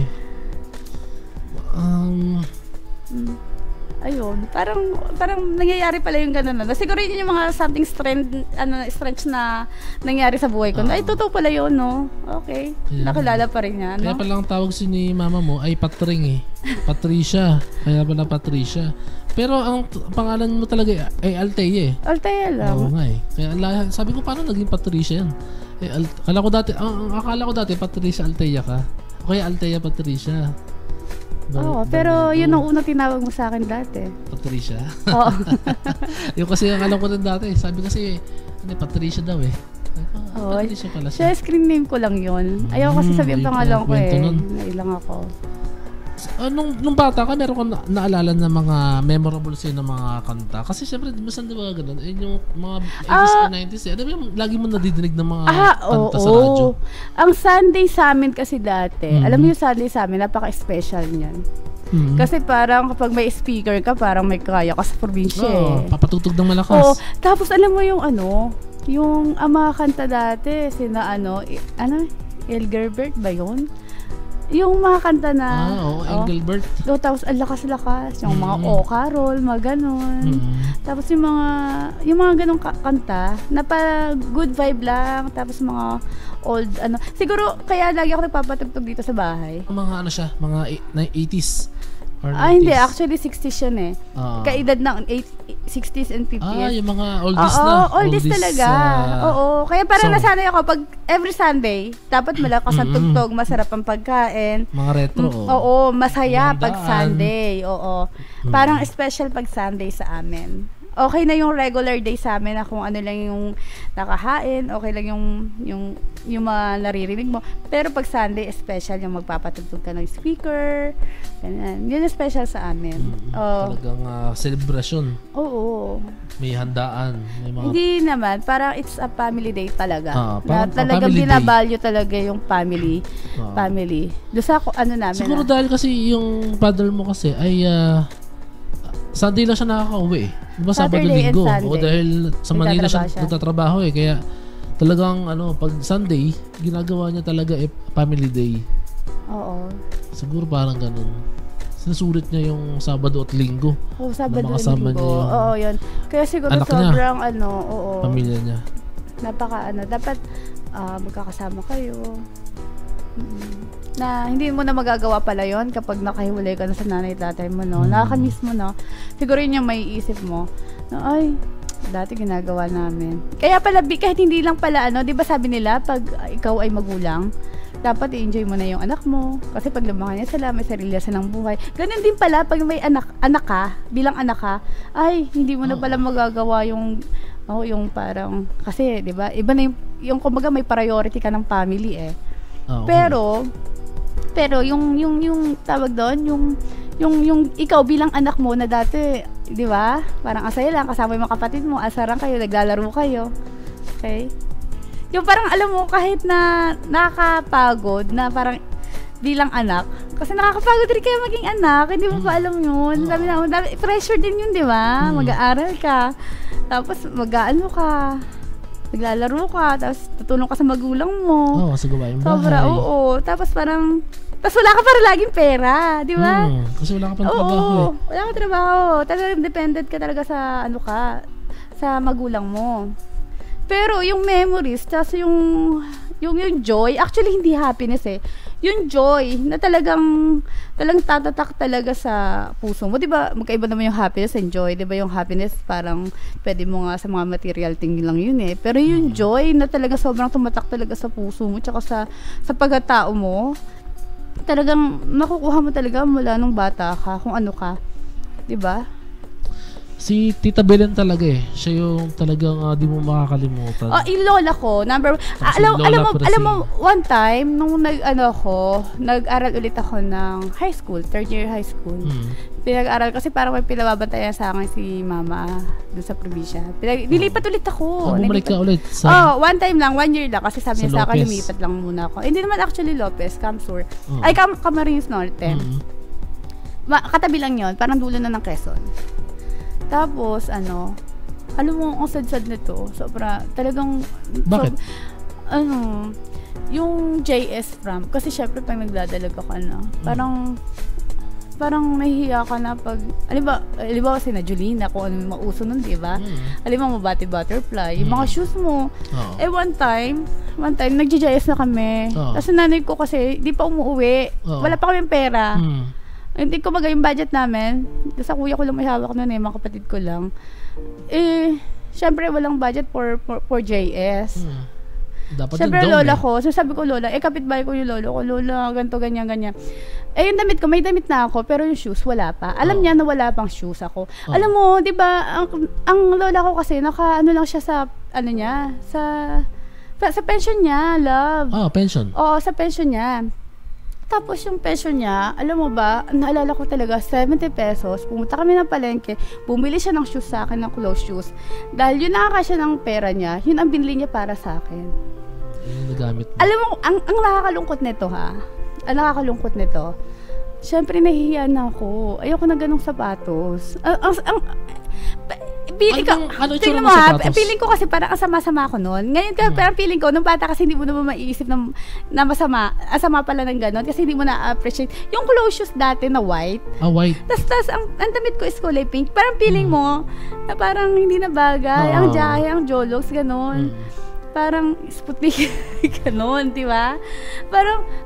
Ayun. Parang nangyayari pala yung gano'n. Siguro yun yung mga something strange na nangyari sa buhay ko. Ay, totoo pala yun, no? Okay. Nakilala pa rin niya, no? Kaya palang tawag ni mama mo ay Patring Patricia. Kaya pala Patricia. Pero ang pangalan mo talaga ay Althea Althea lang. Oo nga Kaya sabi ko, paano naging Patricia yan? Akala ko dati Patricia Althea ka. O kaya Althea Patricia. Pero yun ang unang tinawag mo sa akin dati. Patricia? Oo. Yung kasi ang alam ko rin dati. Sabi kasi, Patricia daw Patricia pala siya. Siya, screen name ko lang yun. Ayaw kasi sabihin pangalan ko Nailang ako. Nung bata ka, meron kang naalala na mga memorable sa'yo na mga kanta? Kasi syempre, masan diba ganun? Yung mga 80s or 90s Ano ba yung lagi mo nadidinig ng mga kanta sa radyo? Ang Sunday sa amin kasi dati, alam mo yung Sunday sa amin, napaka-special niyan. Kasi parang kapag may speaker ka, parang may kaya ka sa probinsya papatugtog ng malakas. Tapos alam mo yung yung mga kanta dati, sina Elgerbert ba yun? Yung mga kanta na Engelbert. Tapos ang lakas-lakas, yung mga Carol, mga ganun. Tapos yung mga ganung kanta na pa good vibe lang, tapos mga old siguro kaya lagi ako nagpapatugtog dito sa bahay. Mga mga 80s or 90s. Hindi, actually 60s yun kaedad ng 60s and 50s. Yung mga oldies na. Oldies talaga. Kaya parang nasanay ako pag every Sunday, dapat malakas ang tugtog, masarap ang pagkain. Mga retro. Masaya pag Sunday. Parang special pag Sunday sa amin. Okay na yung regular day sa amin na kung ano lang yung nakahain, okay lang yung mga naririnig mo. Pero pag Sunday, special yung magpapatugtog ka ng speaker. Ganyan. Yun yung special sa amin. Talagang celebration. Oo. May handaan. May mga... Hindi naman. Parang it's a family day talaga. Na talagang binavalue talaga yung family. Family. Doon sa namin. Siguro dahil kasi yung father mo kasi ay... Sunday lang siya nakaka-uwi Diba Sabado Linggo? O dahil sa Manila siya nagtatrabaho Kaya talagang pag Sunday, ginagawa niya talaga family day. Oo. Siguro parang ganun. Sinusulit niya yung Sabado at Linggo. Sabado at Linggo. Yun. Kaya siguro sobrang pamilya niya. Dapat magkakasama kayo. Na hindi mo na magagawa pala yon kapag nakahiwalay ka na sa nanay tatay mo, no? Nakakamiss mo, no? Siguro yun yung may isip mo. Ay, dati ginagawa namin. Kaya pala, kahit hindi lang pala, di ba sabi nila, pag ikaw ay magulang, dapat i-enjoy mo na yung anak mo. Kasi pag lumakan niya sila, may sarili silang buhay. Ganun din pala, pag may anak ka, bilang anak ka, ay, hindi mo na pala magagawa yung parang, kasi, di ba, iba na yung kumbaga may priority ka ng family Pero yung tawag doon, yung ikaw bilang anak mo na dati, 'di ba? Parang asaya lang kasama yung mga kapatid mo, asaran kayo, naglalaro kayo. Okay? Yung parang alam mo kahit na nakakapagod na parang bilang anak, kasi nakakapagod rin kayo maging anak, hindi mo pa alam yun. Sabi na, pressure din yun, 'di ba? Mag-aaral ka. Tapos mag-aano ka. Naglalaro ka, tapos tutulong ka sa magulang mo. Sa gawaing bahay. Sobra, Tapos parang Tapos wala ka para laging pera, di ba? Kasi wala ka pang trabaho. Wala ka trabaho. Talagang dependent ka talaga sa sa magulang mo. Pero yung memories, tapos yung joy, actually hindi happiness yung joy na talagang tatatak talaga sa puso mo. 'Di ba? Magkaiba naman yung happiness and joy. 'Di ba yung happiness parang pwede mo nga sa mga material thing lang yun Pero yung joy na talaga sobrang tumatak talaga sa puso mo tsaka sa pagkatao mo, talagang makukuha mo talaga mula nung bata ka kung ano ka. 'Di ba? Si Tita Belen talaga siya yung talagang di mo makakalimutan. Yung lola ko, number alam mo, one time, nung nag-aral ulit ako ng high school, third year high school. Pinag-aral kasi parang may pinababantayan sa akin si mama dun sa probinsya. Nilipat ulit ako. Bumalik ka ulit? One time lang, 1 year lang. Kasi sabi niya sa akin, lumipat lang muna ako. Hindi naman actually Lopez, Camsur. Ay, Camarines Norte. Katabi lang yun, parang dulo na ng Quezon. Tapos, alam mo, ang sad-sad nito. Sobra, talagang... Bakit? Yung JS ramp, kasi syempre pag nagdadalaga ka na, parang nahihiya ka na pag, alimbawa si na Julina, kung ano yung mauso nun, diba? Alimbawa mabati butterfly, yung mga shoes mo. One time, nagja-JS na kami. Tapos nanay ko kasi, di pa umuwi. Wala pa kaming pera. Hindi ko yung budget namin. Sa kuya ko lang may hawak nun mga kapatid ko lang. Syempre walang budget for JS. Dapat syempre lola ko. So sabi ko lola, kapitbahay ko yung lolo ko. Lola, ganito, ganyan. Yung damit ko, may damit na ako, pero yung shoes, wala pa. Alam niya na wala pang shoes ako. Alam mo, di ba, ang lola ko kasi, lang siya sa, sa pension niya, love. Pension? Oo, sa pension niya. Tapos yung pension niya, alam mo ba, naalala ko talaga, 70 pesos. Pumunta kami ng palengke, bumili siya ng shoes sa akin, ng closed shoes. Dahil yun nakakasya ng pera niya, yun ang binili niya para sa akin. Yung nagamit mo. Alam mo, ang nakakalungkot nito ang nakakalungkot nito, syempre nahihiya na ako. Ayoko na ganong sapatos. Tingnan mo feeling ko kasi parang asama-sama ako noon. Ngayon parang feeling ko, nung bata kasi hindi mo naman maiisip na masama, asama pala ng ganon kasi hindi mo na-appreciate. Yung closed shoes dati na white. White. Tapos ang damit ko is kulay pink. Parang feeling mo na parang hindi na bagay. Ang jahe, ang jologs, ganon. Parang Sputnik, ganon, di ba?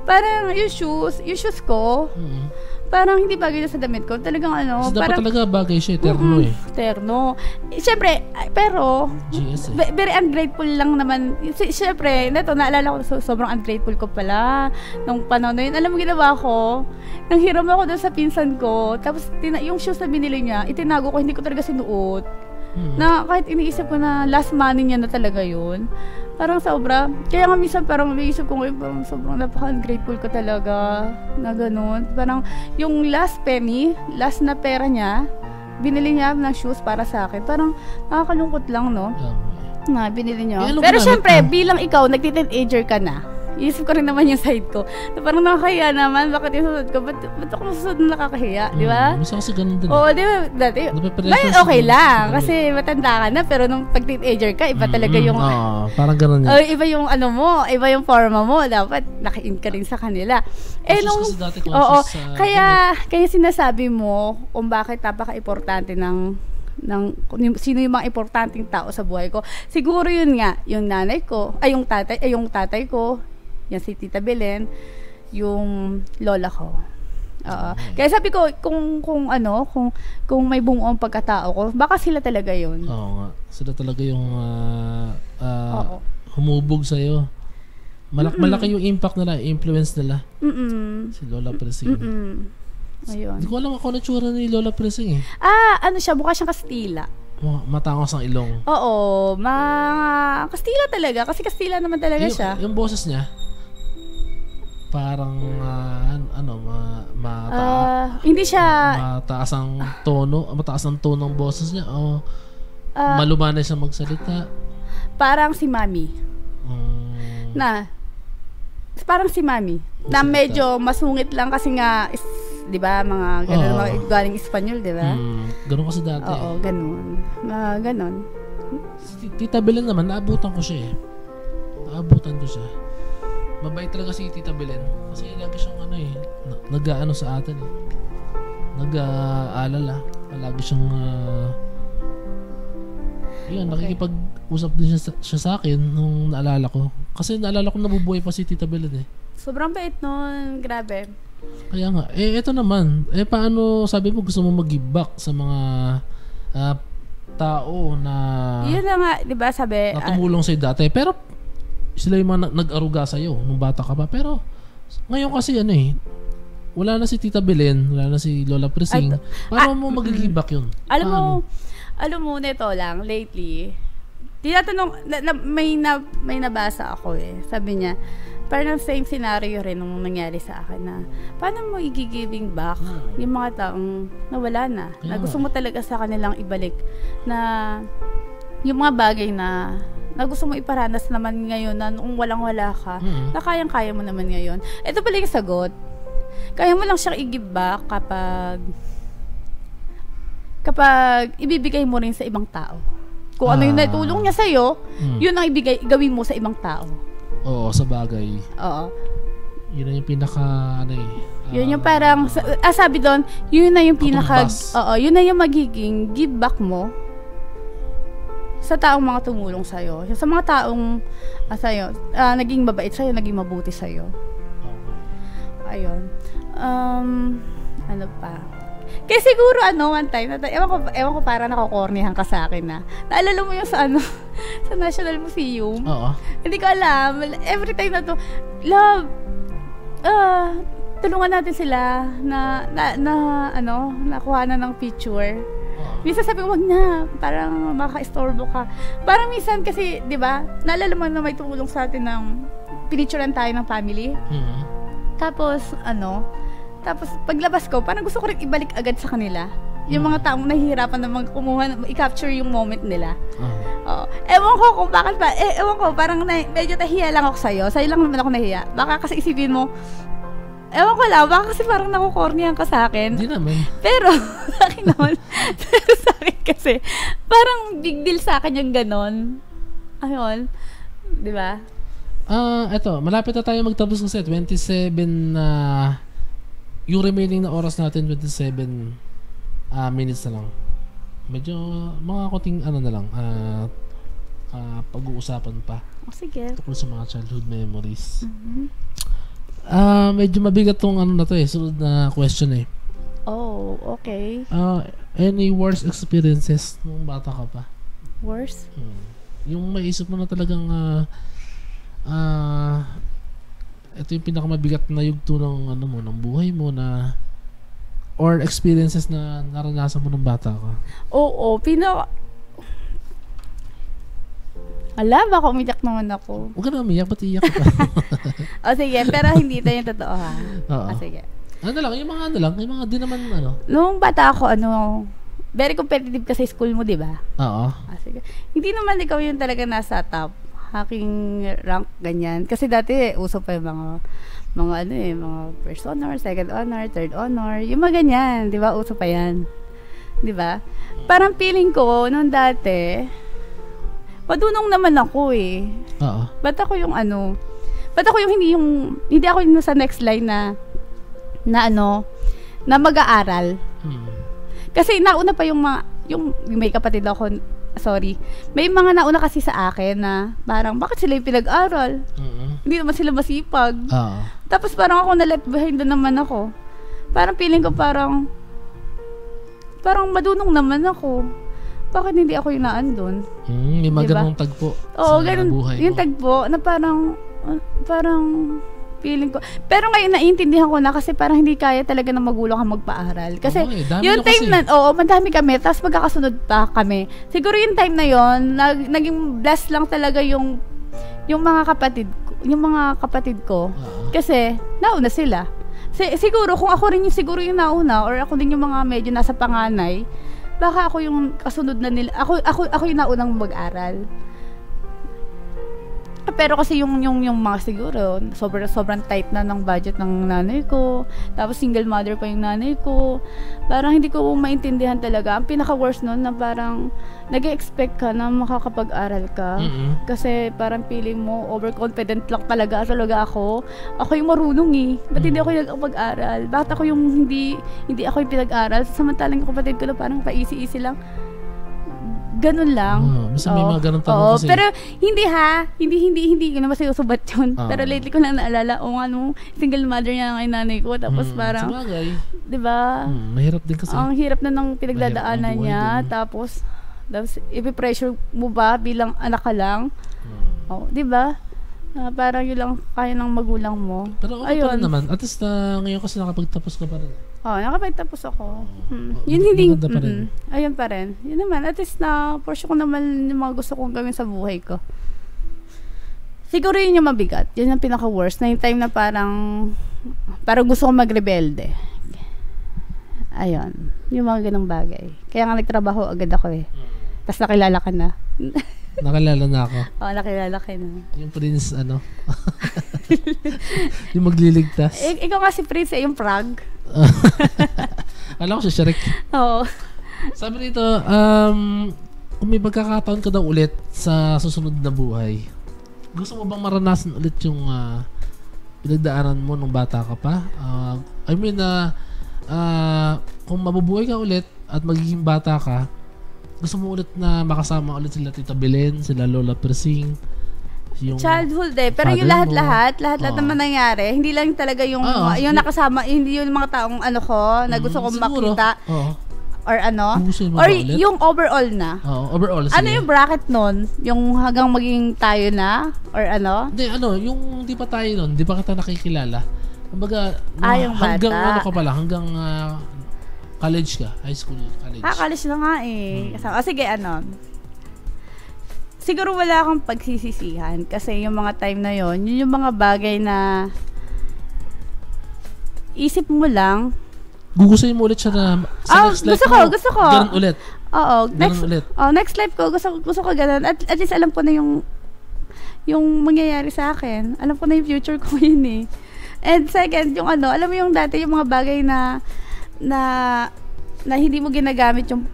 Parang yung shoes ko, parang hindi bagay na sa damit ko. Talagang Kasi dapat talaga bagay siya, terno terno. Siyempre, pero, GS very ungrateful lang naman. Siyempre, naalala ko, sobrang ungrateful ko pala. Nung panahon na yun, alam mo ginawa ko, nanghiram ako doon sa pinsan ko, tapos yung shoes na binili niya, itinago ko, hindi ko talaga sinuot. Na kahit iniisip ko na last money niya na talaga yun, parang sobra. Kaya nga minsan parang naisip ko ngayon, parang sobrang napaka-ungrateful ko talaga na ganun. Parang yung last penny, last na pera niya, binili niya ng shoes para sa akin. Parang nakakalungkot lang, no? Na binili niya. Pero syempre, bilang ikaw, nagti-teenager ka na. Iisip ko rin naman yung side ko. Na parang nakakahiya naman. Bakit yung susunod ko? Ba't ako susunod na nakakahiya? Di ba? Masa kasi ganun din. Oo, di ba? Dati, okay lang. Kasi matanda ka na. Pero nung pag-teenager ka, iba talaga yung... parang ganun yun. Iba yung mo. Iba yung forma mo. Dapat naka-in ka rin sa kanila. Kasi dati conscious kaya sinasabi mo kung bakit napaka-importante ng sino yung mga importanteng tao sa buhay ko. Siguro yun nga, yung nanay ko, yung tatay ko, yan si Tita Belen, yung lola ko. Kaya sabi ko, kung may bumuong pagkatao ko, baka sila talaga yun. Oo nga. Sila talaga yung humubog sa'yo. Malaki yung impact nila, influence nila. Si Lola Presing. Ayun. Hindi ko alam ako na tsura ni Lola Presing siya, mukha siyang Kastila. Matangos ang ilong. Oo, Kastila talaga. Kasi Kastila naman talaga siya. Yung boses niya, parang hindi siya mataas ang tono ng boses niya malumanay siya magsalita. Parang si Mami. Parang si Mami. Na medyo masungit lang kasi nga 'di ba, mga ganun mga galing Espanyol, 'di ba? Ganun kasi dati. Oo, ganun. Ganun. Si Tita Belen naman, naabutan ko siya. Naabutan ko siya. mabait talaga si Tita Belen. Kasi lagi siyang nag-aano sa atin eh. Nag-aalala. Lagi siyang nakikipag-usap din siya sa akin nung naalala ko. Kasi naalala ko nabubuhay pa si Tita Belen eh. Sobrang bait nun. Grabe. Kaya nga. Eto naman. Paano sabi mo gusto mo mag-give back sa mga tao na yun na nga, di ba sabi na tumulong sa'yo dati. Pero sila yung mga nag-aruga sa'yo nung bata ka pa. Pero ngayon kasi wala na si Tita Belen, wala na si Lola Prising. Paano mo mag-give back yun? Alam mo, nito lang, lately, tinatanong, may nabasa ako eh. Sabi niya, parang same scenario rin nung nangyari sa akin na paano mo i-giving back yung mga taong nawala na. Na gusto mo talaga sa kanilang ibalik na yung mga bagay na gusto mo iparanas naman ngayon na nung walang-wala ka, na kayang-kaya mo naman ngayon. Ito pala yung sagot. Kaya mo lang siyang i-give back kapag ibibigay mo rin sa ibang tao. Kung ano yung natulong niya sa'yo, yun ang gawin mo sa ibang tao. Oo, sa bagay. Oo. Yun na yung pinaka, yun yung parang, sabi doon, yun na yung pinaka, yun na yung magiging give back mo sa taong mga tumulong sa'yo. Sa mga taong, naging mabait sa'yo, naging mabuti sa'yo. Okay. Ayun. Ano pa? Kaya siguro one time, ewan ko parang nakokornihan ka sa akin na. Naalala mo yung sa sa National Museum? Oo. Hindi ko alam. Every time na to, love, tulungan natin sila nakuha na ng picture. Minsan sabi ko, wag na, parang maka-istorbo ka. Parang minsan kasi, di ba, naalala mo na may tumulong sa atin ng pinicturean tayo ng family. Mm-hmm. Tapos paglabas ko, parang gusto ko rin ibalik agad sa kanila. Yung mga taong nahihirapan na i-capture yung moment nila. Ewan ko kung bakit ba, parang medyo nahiya lang ako sa'yo. Sa'yo lang naman ako nahiya. Baka kasi isipin mo, ewan ko lang, baka kasi parang nakukornihan ka sa akin. Hindi naman. Pero, sa akin naman, sa akin kasi, parang big deal sa akin yung ganon. Ayun. Di ba? Eto, malapit na tayo magtapos kasi 27 yung remaining na oras natin 27 minutes na lang. Medyo mga konting na lang pag-uusapan pa. Sige. Tungkol sa mga childhood memories. Mm-hmm. Medyo mabigat tong na to sunod na question eh. Oh, okay. Any worst experiences nung bata ka pa? Worst? Yung maisip mo na talagang ito yung pinakamabigat na yugto ng ng buhay mo na or experiences na naranasan mo nung bata ka. Oo, baka umiyak naman ako. Huwag ka na umiyak, ba't iiyak ka? Sige, pero hindi ito yung totoo ha. Oo. Sige. Yung mga di naman Nung bata ako, very competitive ka sa school mo, di ba? Oo. Sige. Hindi naman ikaw yung talaga nasa top hacking rank, ganyan. Kasi dati, uso pa yung mga first honor, second honor, third honor, yung mga ganyan, di ba? Uso pa yan. Di ba? Parang feeling ko, nung dati, madunong naman ako eh. Oo. Ba't ako yung hindi ako yung sa next line na mag-aaral. Kasi nauna pa yung may kapatid ako, may mga nauna kasi sa akin na parang, bakit sila yung pinag-aral? Hindi naman sila masipag. Tapos parang ako na-left behind doon naman ako. Parang feeling ko parang madunong naman ako. Bakit hindi ako yung naandun? May mga ganong tagpo. Oo, ganun. Yung tagpo na parang feeling ko. Pero ngayon naiintindihan ko na kasi parang hindi kaya talaga ng magulang kang magpaaral. Kasi yung time na, madami kami, tapos magkakasunod pa kami. Siguro yung time na yon naging blessed lang talaga yung mga kapatid ko. Kasi nauna sila. Siguro kung ako rin yung nauna or ako din yung mga medyo nasa panganay, baka ako yung kasunod na nila. Ako yung naunang mag-aral. pero kasi yung mga siguro, sobrang tight na ng budget ng nanay ko. Tapos single mother pa yung nanay ko. Parang hindi ko maintindihan talaga. Ang pinaka-worst nun na parang nag-expect ka na makakapag-aral ka. Kasi parang feeling mo, overconfident lang talaga ako. Ako yung marunong eh. Ba't hindi ako yung nagpag-aral? Bakit ako yung hindi ako yung pinag-aral? Samantalang yung kapatid ko na parang pa-easy-easy lang. Ganun lang. Basta may mga ganun tanong kasi. Pero hindi ko naman sinusubat yun. Pero lately ko lang naalala, single mother niya ng nanay ko. Tapos parang, sabagay. diba? Mahirap din kasi. Ang hirap na ng pinagdadaanan niya. Tapos ipipressure mo ba bilang anak ka lang? Diba? Parang yun lang kaya ng magulang mo. Pero okay pa rin naman. At least ngayon kasi nakapagtapos ka pa rin. Nakapagtapos ako. Yun hindi. Ayun pa rin. Yun naman. At least pursue ko naman yung mga gusto kong gawin sa buhay ko. Siguro yun yung mabigat. Yun yung pinaka-worst. Na yung time na parang gusto kong magrebelde. Ayun. Yung mga ganong bagay. Kaya nga nagtrabaho agad ako eh. Tapos nakilala ka na. Nakilala na ako. Nakilala ka na. Yung prince, yung magliligtas. Ikaw nga si Prince yung Prague. Alam ko si Shrek. Oo. Sabi nito, kung may pagkakataon ka daw ulit sa susunod na buhay, gusto mo bang maranasan ulit yung pinagdaanan mo nung bata ka pa? Kung mabubuhay ka ulit at magiging bata ka, gusto mo ulit na makasama ulit sila Tita Belen, sila Lola Persing, yung childhood pero yung lahat naman nangyari, hindi lang talaga yung nakasama, hindi yung mga taong na gusto kong makita or yung overall na. Overall. Ano yung bracket nun? Yung hanggang maging tayo na or Hindi, yung di pa tayo nun, di pa kita nakikilala. Kumbaga, hanggang ka pala, hanggang college ka, high school, college. College na nga eh. Sige, siguro wala akong pagsisisihan kasi yung mga time na yun yung mga bagay na isip mo lang. Gugustuhin mo ulit siya na sa next life gusto ko. Ganun ulit. Oo. Next life ko, gusto ko ganun. At least alam ko na yung mangyayari sa akin. Alam ko na yung future ko yun eh. And second, yung alam mo yung dati yung mga bagay na hindi mo ginagamit yung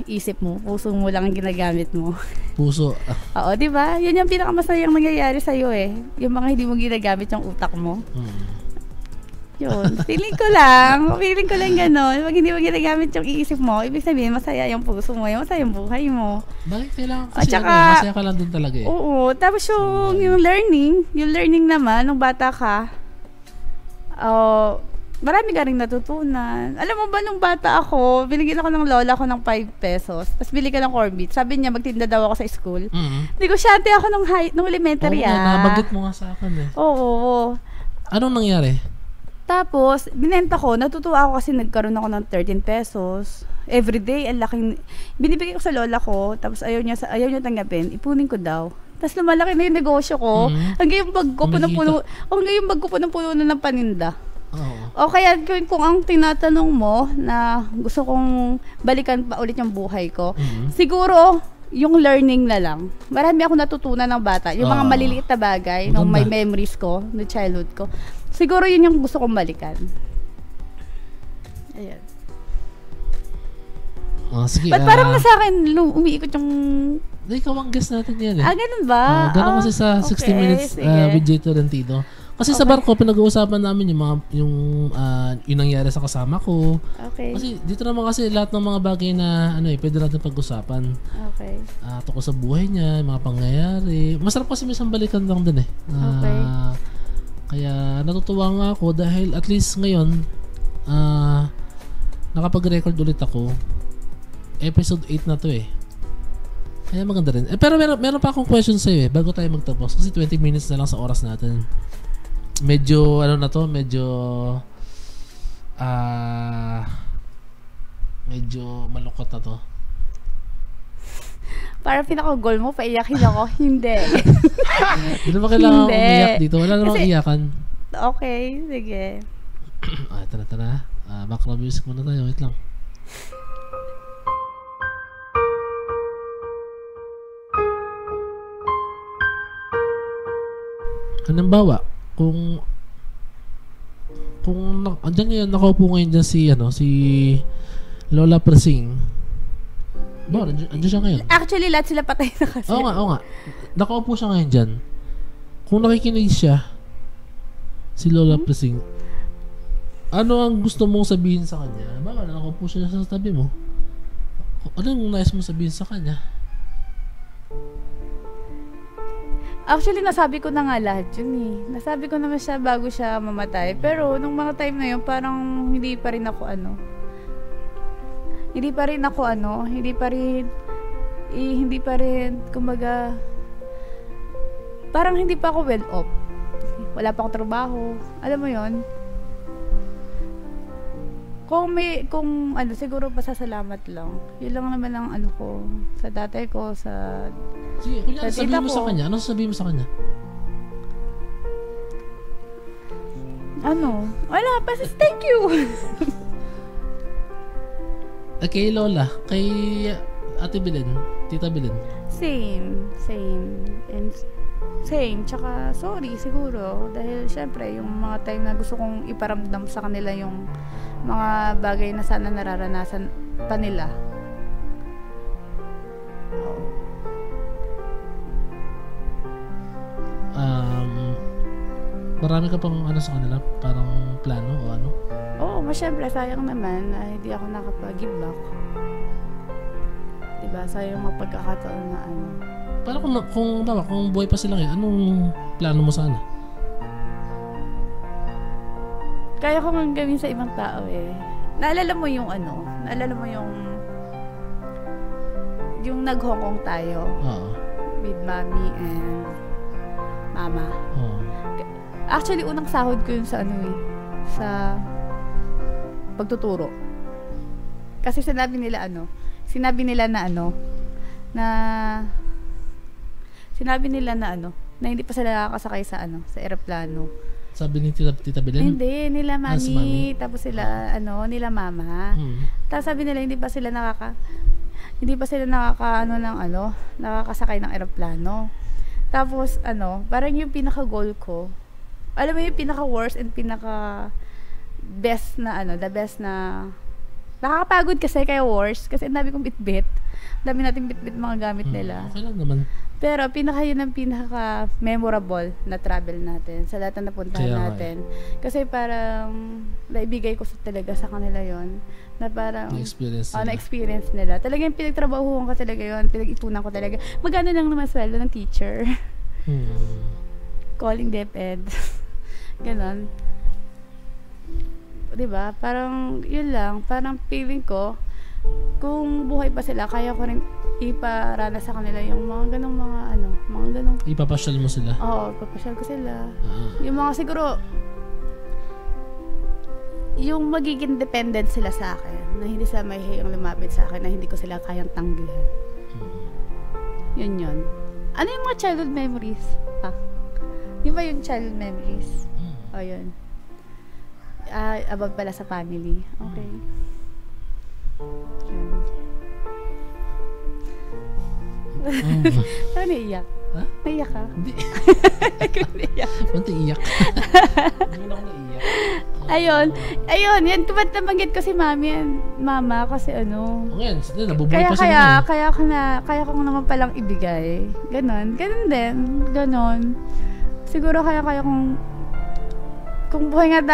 isip mo, puso mo lang ang ginagamit mo. Puso. Oo, di ba? Yan yung pinakamasayang nangyayari sa iyo eh. Yung mga hindi mo ginagamit yung utak mo. Yun. Feeling ko lang gano'n. Pag hindi mo ginagamit yung iisip mo, ibig sabihin masaya yung puso mo, masaya yung buhay mo. Bakit kailangan kasi masaya ka lang din talaga eh. Oo. Tapos yung learning naman, nung bata ka, marami ka rin natutunan. Alam mo ba, nung bata ako, binigyan ako ng lola ko ng 5 pesos. Tapos bili ka ng corned beef. Sabi niya, magtinda daw ako sa school. Negosyante ako nung elementary. Nabanggit mo nga sa akin eh. Oo. Anong nangyari? Tapos, binenta ko. Natutuwa ako kasi nagkaroon ako ng 13 pesos. Everyday, ang laking... Binibigay ko sa lola ko. Tapos ayaw niya tanggapin. Ipunin ko daw. Tapos lumalaki na yung negosyo ko. Hanggang yung bag ko punong-puno na ng paninda. O kaya kung ang tinatanong mo na gusto kong balikan pa ulit yung buhay ko, siguro yung learning na lang. Marami ako natutunan ng bata. Yung mga maliliit na bagay, nung may memories ko, na childhood ko. Siguro yun yung gusto kong balikan. Ayan. Sige. Ba't parang nasa akin umiikot yung... Ikaw ang guest natin yan eh. Ganun ba? Ganun kasi sa 60 Minutes with J. Tolentino. Kasi sa barko, pinag-uusapan namin yung nangyari sa kasama ko. Okay. Kasi dito naman kasi lahat ng mga bagay na pwede natin pag-usapan. Okay. Tungkol sa buhay niya, mga pangyayari. Masarap kasi minsan balikan lang din eh. Okay. Kaya natutuwa nga ako dahil at least ngayon, nakapag-record ulit ako. Episode 8 na to eh. Kaya maganda rin. Pero meron pa akong question sa'yo eh, bago tayo magtapos. Kasi 20 minutes na lang sa oras natin. Medyo malungkot na to. Parang pinaka-goal mo, paiyakin ako. Hindi. Hindi ba kailangan umiyak dito? Wala namang iyakan. Okay, sige. Tara. Background music muna tayo. Wait lang. halimbawa, kung andyan ngayon, nakaupo ngayon dyan si Lola Persing. Andyan siya ngayon. Actually, lahat sila patay na kasi. Oo nga. Nakaupo siya ngayon dyan. Kung nakikinig siya, si Lola Persing, ano ang gusto mong sabihin sa kanya? Baka nakaupo siya sa tabi mo. Ano yung nais mong sabihin sa kanya? Actually, nasabi ko na nga lahat yun eh. Nasabi ko naman siya bago siya mamatay. Pero, nung mga time na yun, parang hindi pa rin, kumbaga, parang hindi pa ako well off. Wala pa akong trabaho. Alam mo yun? Siguro pasasalamat lang. Yun lang naman ang ko, sa tatay ko, sa sige, kunya, sabihin mo sa kanya. Ano sabihin mo sa kanya? Wala, basta thank you. Kay Lola, kay Ate Belen, Tita Belen. Same. And same, tsaka sorry siguro. Dahil syempre, yung mga time na gusto kong iparamdam sa kanila yung mga bagay na sana nararanasan pa nila. Marami ka pang sa kanila? Parang plano o ano? Oo, syempre, sayang naman na hindi ako nakapag-give back. Diba? Sayang mga pagkakataon na Pero kung buhay pa sila ngayon, anong plano mo sana? Kaya ko mang gawin sa ibang tao eh. Naalala mo yung yung nag-Hong Kong tayo. Oo. With mommy and mama. Oo. Actually, unang sahod ko yun sa sa pagtuturo. Kasi sinabi nila na hindi pa sila nakakasakay sa eroplano. Sabi ni Tita Belen? Hindi, nila mami, tapos sila nila mama. Tapos sabi nila hindi pa sila nakakasakay ng eroplano. Tapos parang yung pinaka-goal ko, alam mo yung pinaka-worst and pinaka-best na the best na nakakapagod kasi kaya worst kasi ang dami kong bitbit. Dami nating bitbit mga gamit nila. Okay lang naman. Pero yun ang pinaka-memorable na travel natin sa lahat na napuntahan natin. Kasi parang naibigay ko talaga sa kanila yon na parang na-experience nila. Talagang pinagtrabahuhan ko talaga yon, pinag-ipunan ko talaga. Magkano lang naman sweldo ng teacher. Calling DepEd. Ganon. Diba? Parang yun lang. Parang feeling ko kung buhay pa sila, kaya ko rin iparana sa kanila yung mga ganong ipapasyal mo sila? Oo, ipapasyal ko sila. Yung mga siguro yung magiging dependent sila sa akin, na hindi sila mahihiyang lumapit sa akin, na hindi ko sila kayang tanggihan. Yun. Ano yung mga childhood memories? Yun ba yung childhood memories? O yun. About pala sa family. Okay. Saan naiiyak? Ha? Naiiyak ka? Hindi. Naiiyak. Ba't iiyak? Hindi mo na ako naiiyak. Ayun, yan, ba't nabanggit ko si mama kasi ngayon, nabubuhay pa siya ngayon. Kaya ko naman palang ibigay. Ganon din. Siguro kaya kung buhay nga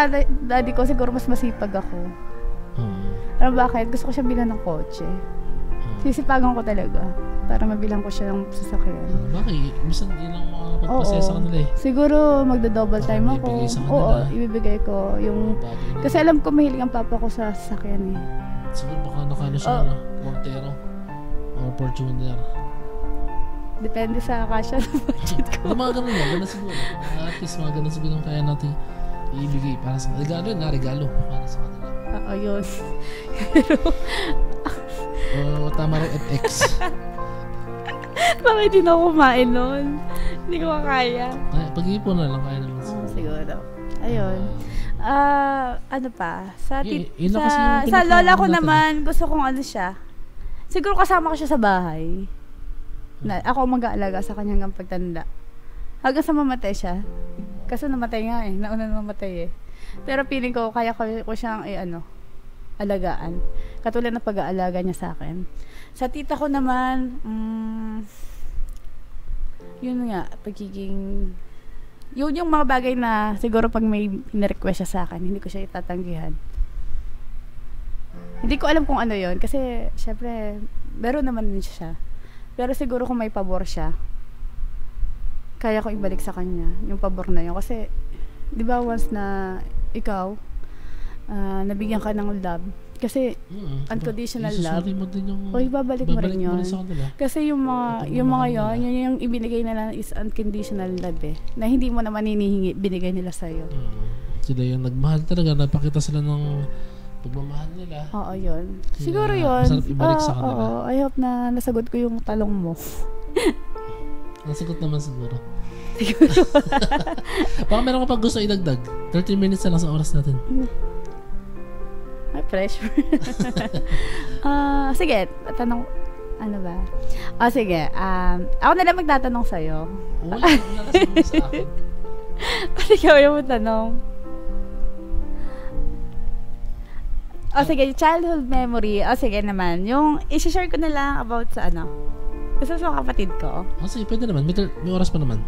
daddy ko, siguro mas masipag ako. Alam bakit? Gusto ko siya bilan ng kotse. Sisipagan ko talaga para mabilang ko siya ng sasakyan. Bakit? Minsan ilang mga pagpasaya sa kanila eh. Siguro magdo-double time ako. Oo, ibibigay ko yung kasi alam ko mahilig ang papa ko sa sasakyan eh. Siguro baka nakano siya Montero or Fortuner. Depende sa kasya ng budget ko. Mga ganun lang, ganun siguro. At least mga ganun siguro kaya natin ibigay para sa regalo para sa kanila. Oo, yun. Tama rin FX. Bakit hindi na ako kumain nun? Hindi ko makaya. Pag-iipon na lang kaya naman. Siguro. Ayun. Ano pa? Sa lola ko naman, gusto kong siya. Siguro kasama ko siya sa bahay. Ako mag-aalaga sa kanya hanggang pagtanda. Hanggang sa mamatay siya. Kaso namatay nga eh. Nauna na mamatay eh. Pero feeling ko, kaya ko siyang alagaan. Katulad ng pag-aalaga niya sa akin. Sa tita ko naman, yun nga, yun yung mga bagay na siguro pag may in-request siya sa akin, hindi ko siya itatanggihan. Hindi ko alam kung ano yun. Kasi, syempre, meron naman din siya. Pero siguro kung may pabor siya, kaya ko ibalik sa kanya yung pabor na yun. Kasi, di ba once na ikaw, nabigyan ka ng love, kasi unconditional love, babalik mo rin yun. Kasi yung mga yun yung ibinigay nila is unconditional love eh. Na hindi mo naman hinihingi, binigay nila sa'yo. Sila yung nagmahal talaga, napakita sila ng pagmamahal nila. Oo, yun. Kaya siguro yun. Masarap ibalik sa kanila. Oo, I hope na nasagot ko yung talong mo. Nasagot naman siguro. Baka meron ka pag gusto idagdag. 30 minutes na lang sa oras natin. May pressure. Sige, tanong, ano ba? Sige, ako na lang magtatanong sa'yo. Wala nasagot sa akin. Kasi ikaw yung tanong. Sige, childhood memory. Sige naman. Yung, isi-share ko na lang about sa ano. Gusto sa kapatid ko. Sige, pwede naman. May oras pa naman.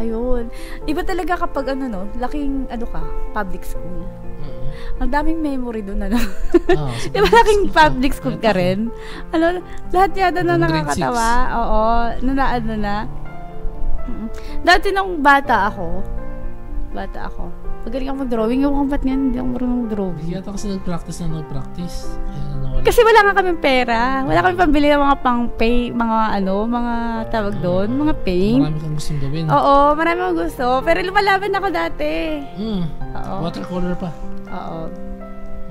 Ayun. Iba talaga kapag laking public school. Ang daming memory doon, Di ba laking public school ka rin? Lahat yata na nakakatawa. Oo. Na. Dati nung bata ako, magaling ako mag-drawing. Yung ba't ngayon, hindi ako marunong mag-drawing. Yata kasi nag-practice. Kasi wala nga kaming pera. Wala kaming pambili ng mga pang-pay, mga tawag doon, mga paint. Marami kang gustong gawin. Oo, marami akong gusto. Pero lumalaban ako dati. Watercolor pa. Oo.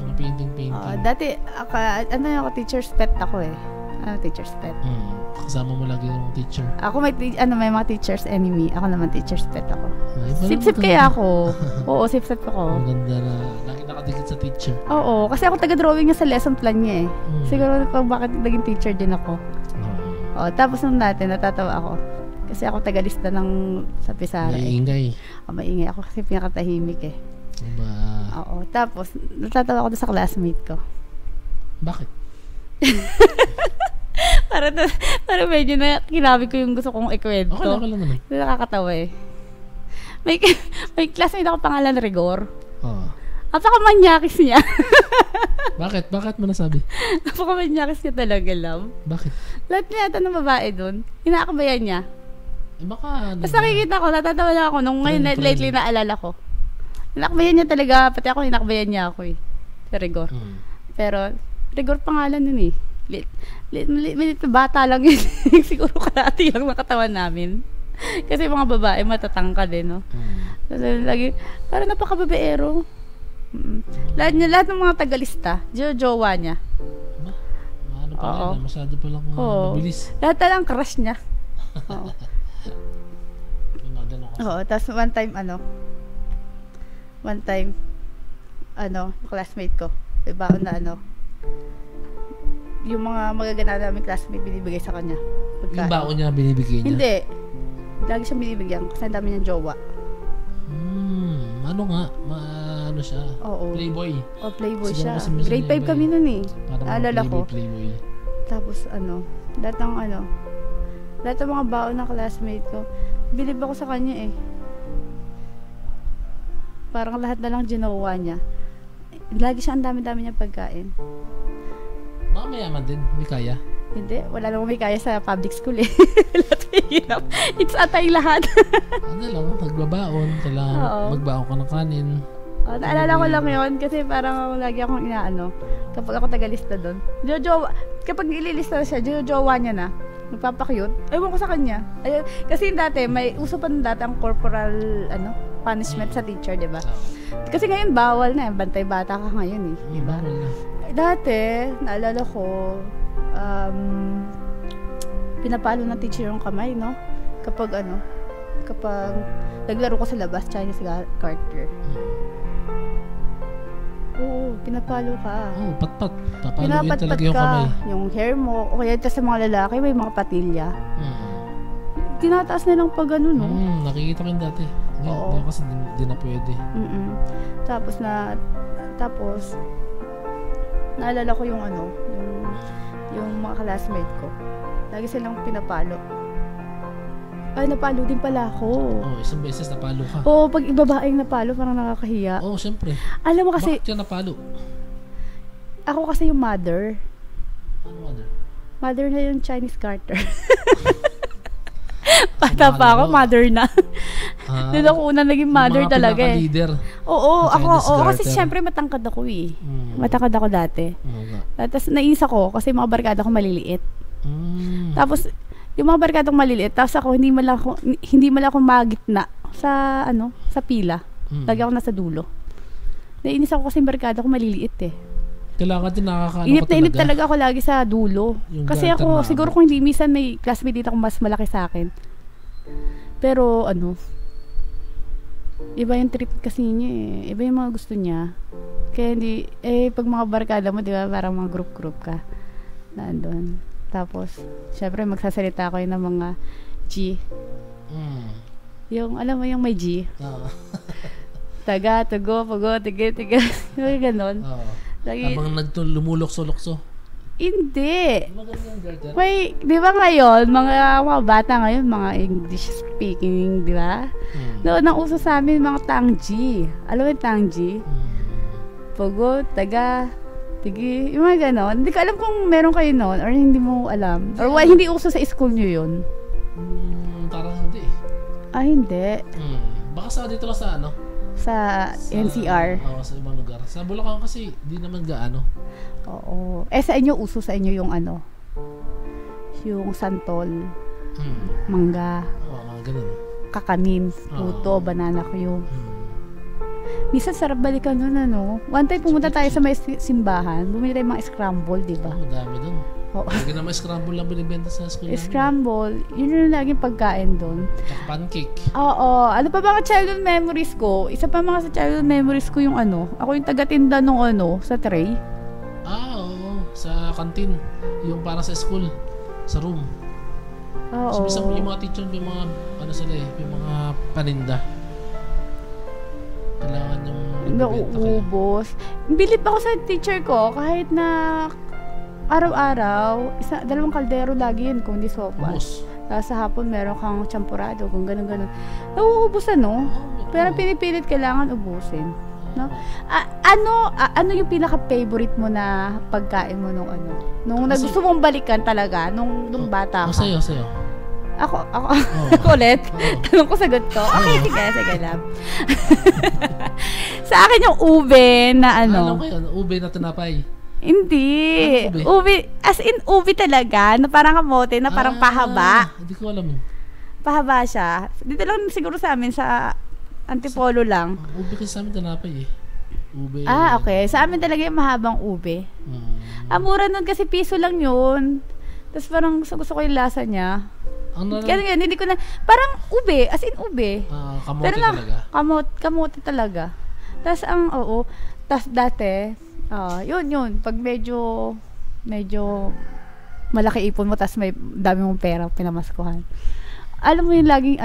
Mga painting. Dati, ako, teacher's pet ako eh. Teacher's pet. Kasama mo lagi yung teacher. Ako may mga teacher's enemy. Ako naman teacher's pet ako. Sip-sip kaya ako. Oo, sip-sip ako. Maganda na lagi nakadikit sa teacher. Oo, kasi ako taga-drawing niya sa lesson plan niya eh. Siguro kung bakit naging teacher din ako. Tapos nung dati, natatawa ako. Kasi ako tagalista sa Pisara. Maingay. Maingay ako kasi pinakatahimik eh. Diba? Oo, tapos natatawa ako sa classmate ko. Bakit? para medyo na kinabi ko yung gusto kong ikwento. Okay lang naman. Nakakatawa eh. May classmate ako pangalan Rigor. Apaka-manyakis niya. Bakit? Bakit mo nasabi? Apaka-manyakis niya talaga, love. Bakit? Lahat niya yata ng babae doon, inaakabayan niya. Baka Tapos nakikita ko, natatawa na ako nung ngayon lately naalala ko. Inakabayan niya talaga, pati ako inakabayan niya ako eh. Si Rigor. Pero, Rigor pangalan nun eh. Bata lang yun. Siguro kalahati lang nakatawan namin. Kasi mga babae matatangka din, no? Lagi, parang napakababaero. Lahat ng mga tagalista, jowa niya. Ano pa rin, masyado pa lang mabilis. Lahat lang crush niya. Oo, tapos one time, classmate ko, ibaon na yung mga magaganda namin classmate binibigay sa kanya. Yung baon niya binibigay niya? Hindi. Lagi siya binibigyan kasi ang dami niyang jowa. Ano nga? Ano siya? Oo. Playboy. Playboy siya. Grade 5 kami nun eh. Alala ko. Playboy. Tapos lahat ng mga baon ng classmate ko, bilib ako sa kanya eh. Parang lahat na lang ginawa niya. Lagi siya ang dami-dami niya pagkain. Baka mayaman din, may kaya. Hindi, wala namang may kaya sa public school eh. Lahat may hirap. It's atay lahat. Magbabaon. Kailangan magbaon ka ng kanin. Naalala ko lang yun kasi parang lagi akong kapag ako tagalista doon. Kapag ililista na siya, jowa niya na. Magpapakyut. Ewan ko sa kanya. Ayun, kasi dati, may uso pa ng dati ang corporal punishment sa teacher, di ba? Kasi ngayon bawal na, bantay bata ka ngayon eh. Diba? Bawal na. Dati, naalala ko, pinapalo ng teacher yung kamay, no? Kapag naglaro ko sa labas, Chinese garter. Oo, pinapalo ka. Oo, patpat. Papaluin Pinapatpat talaga yung ka. kamay. Yung hair mo. O kaya sa mga lalaki, may mga patilya. Mm. Tinataas na lang pag ano, no? Nakikita ko yun dati. Oo. Ngayon kasi di na pwede. Tapos, naalala ko yung ano, yung mga classmate ko. Lagi silang pinapalo. Ay, napalo din pala ako. Isang beses napalo ka. Oo, pag ibabaeng napalo, parang nakakahiya. Siyempre. Alam mo kasi, Bakit yan napalo? ako kasi yung mother. Ano mother? Mother na yung Chinese Carter. Bata pa ako, mother na. Doon ako una naging mother talaga eh. Leader. Oo, Chinese kasi Garter. syempre matangkad ako eh. Matangkad ako dati. Tapos nainis ako kasi mga barkada ko maliliit. Tapos yung mga barkadong maliliit, tapos ako hindi man lang ako magitna sa sa pila. Lagi ako nasa dulo. Nainis ako kasi yung barkada ko maliliit eh. Kailangan din nakakaano Inip ka na inip talaga ako lagi sa dulo. Yung Kasi garter ako, na siguro kung hindi, minsan may classmate dito akong mas malaki sa akin. Pero iba yung trip kasi niya eh. Iba yung mga gusto niya. Kaya hindi, pag mga barkada mo, di ba, parang mga group ka. Nandun. Tapos, syempre, magsasalita ako yun ng mga G. Yung, alam mo yung may G. Taga, tugo, pugo, tiga. Yung ganon. Habang lumulokso-lokso. Hindi. Magandang garter. May, di ba ngayon, mga bata ngayon, mga English speaking, di ba? Noon ang uso sa amin, mga tangji. Alam mo yung tangji? Pugo, taga, tigi, yung mga ganon. Hindi ko alam kung meron kayo noon or hindi mo alam. Or hindi uso sa school nyo yun. Parang hindi. Hindi. Baka sa dito lang sa Sa NCR. Sa ibang lugar. Sa Bulacan kasi, di naman gaano. Oo. Sa inyo, uso sa inyo yung yung santol, mangga, Mga ganun. kakanin, puto, banana Q. Minsan sarap balikan doon One time pumunta tayo sa may simbahan, bumili tayo mga scramble, di ba? Madami doon. Oo. Lagi naman scramble lang binibenta sa school namin. Scramble, yun yung laging pagkain doon. Tsaka pancake. Oo. Ano pa mga childhood memories ko? Isa pa mga sa childhood memories ko yung ako yung taga-tinda nung sa tray. Oo. Sa kantin. Yung para sa school. Sa room. Oo. So, minsan yung mga teacher, yung mga, yung mga paninda. Kailangan yung nauubos. Bilib ako sa teacher ko kahit na araw-araw, dalawang kaldero lagi yun kung hindi sopas. Tapos sa hapon meron kang champurado, kung ganun-ganun. Nauubos pero pinipilit kailangan ubusin. No? Ano yung pinaka-favorite mo na pagkain mo nung gusto mong balikan talaga, nung bata ka? Sa'yo. Ako ulit? Tanong ko, sagot ko? Okay, sige lang. Sa akin yung ube na Ano kayo? Ube na tinapay? Hindi. Ube? As in ube talaga, na parang kamote, na parang pahaba. Hindi ko alam. Pahaba siya. Dito lang siguro sa amin, sa Antipolo lang. Ube kasi sa amin tinapay Ube. Okay. Sa amin talaga yung mahabang ube. Mura nun kasi piso lang yun. Tapos parang gusto ko yung lasa niya. Kaya hindi ko na, parang ube, as in ube. Kamote pero talaga. Kamote talaga. Tapos tapos dati, yun, pag medyo malaki ipon mo, tapos may dami mong pera, pinamaskuhan. Alam mo yung laging,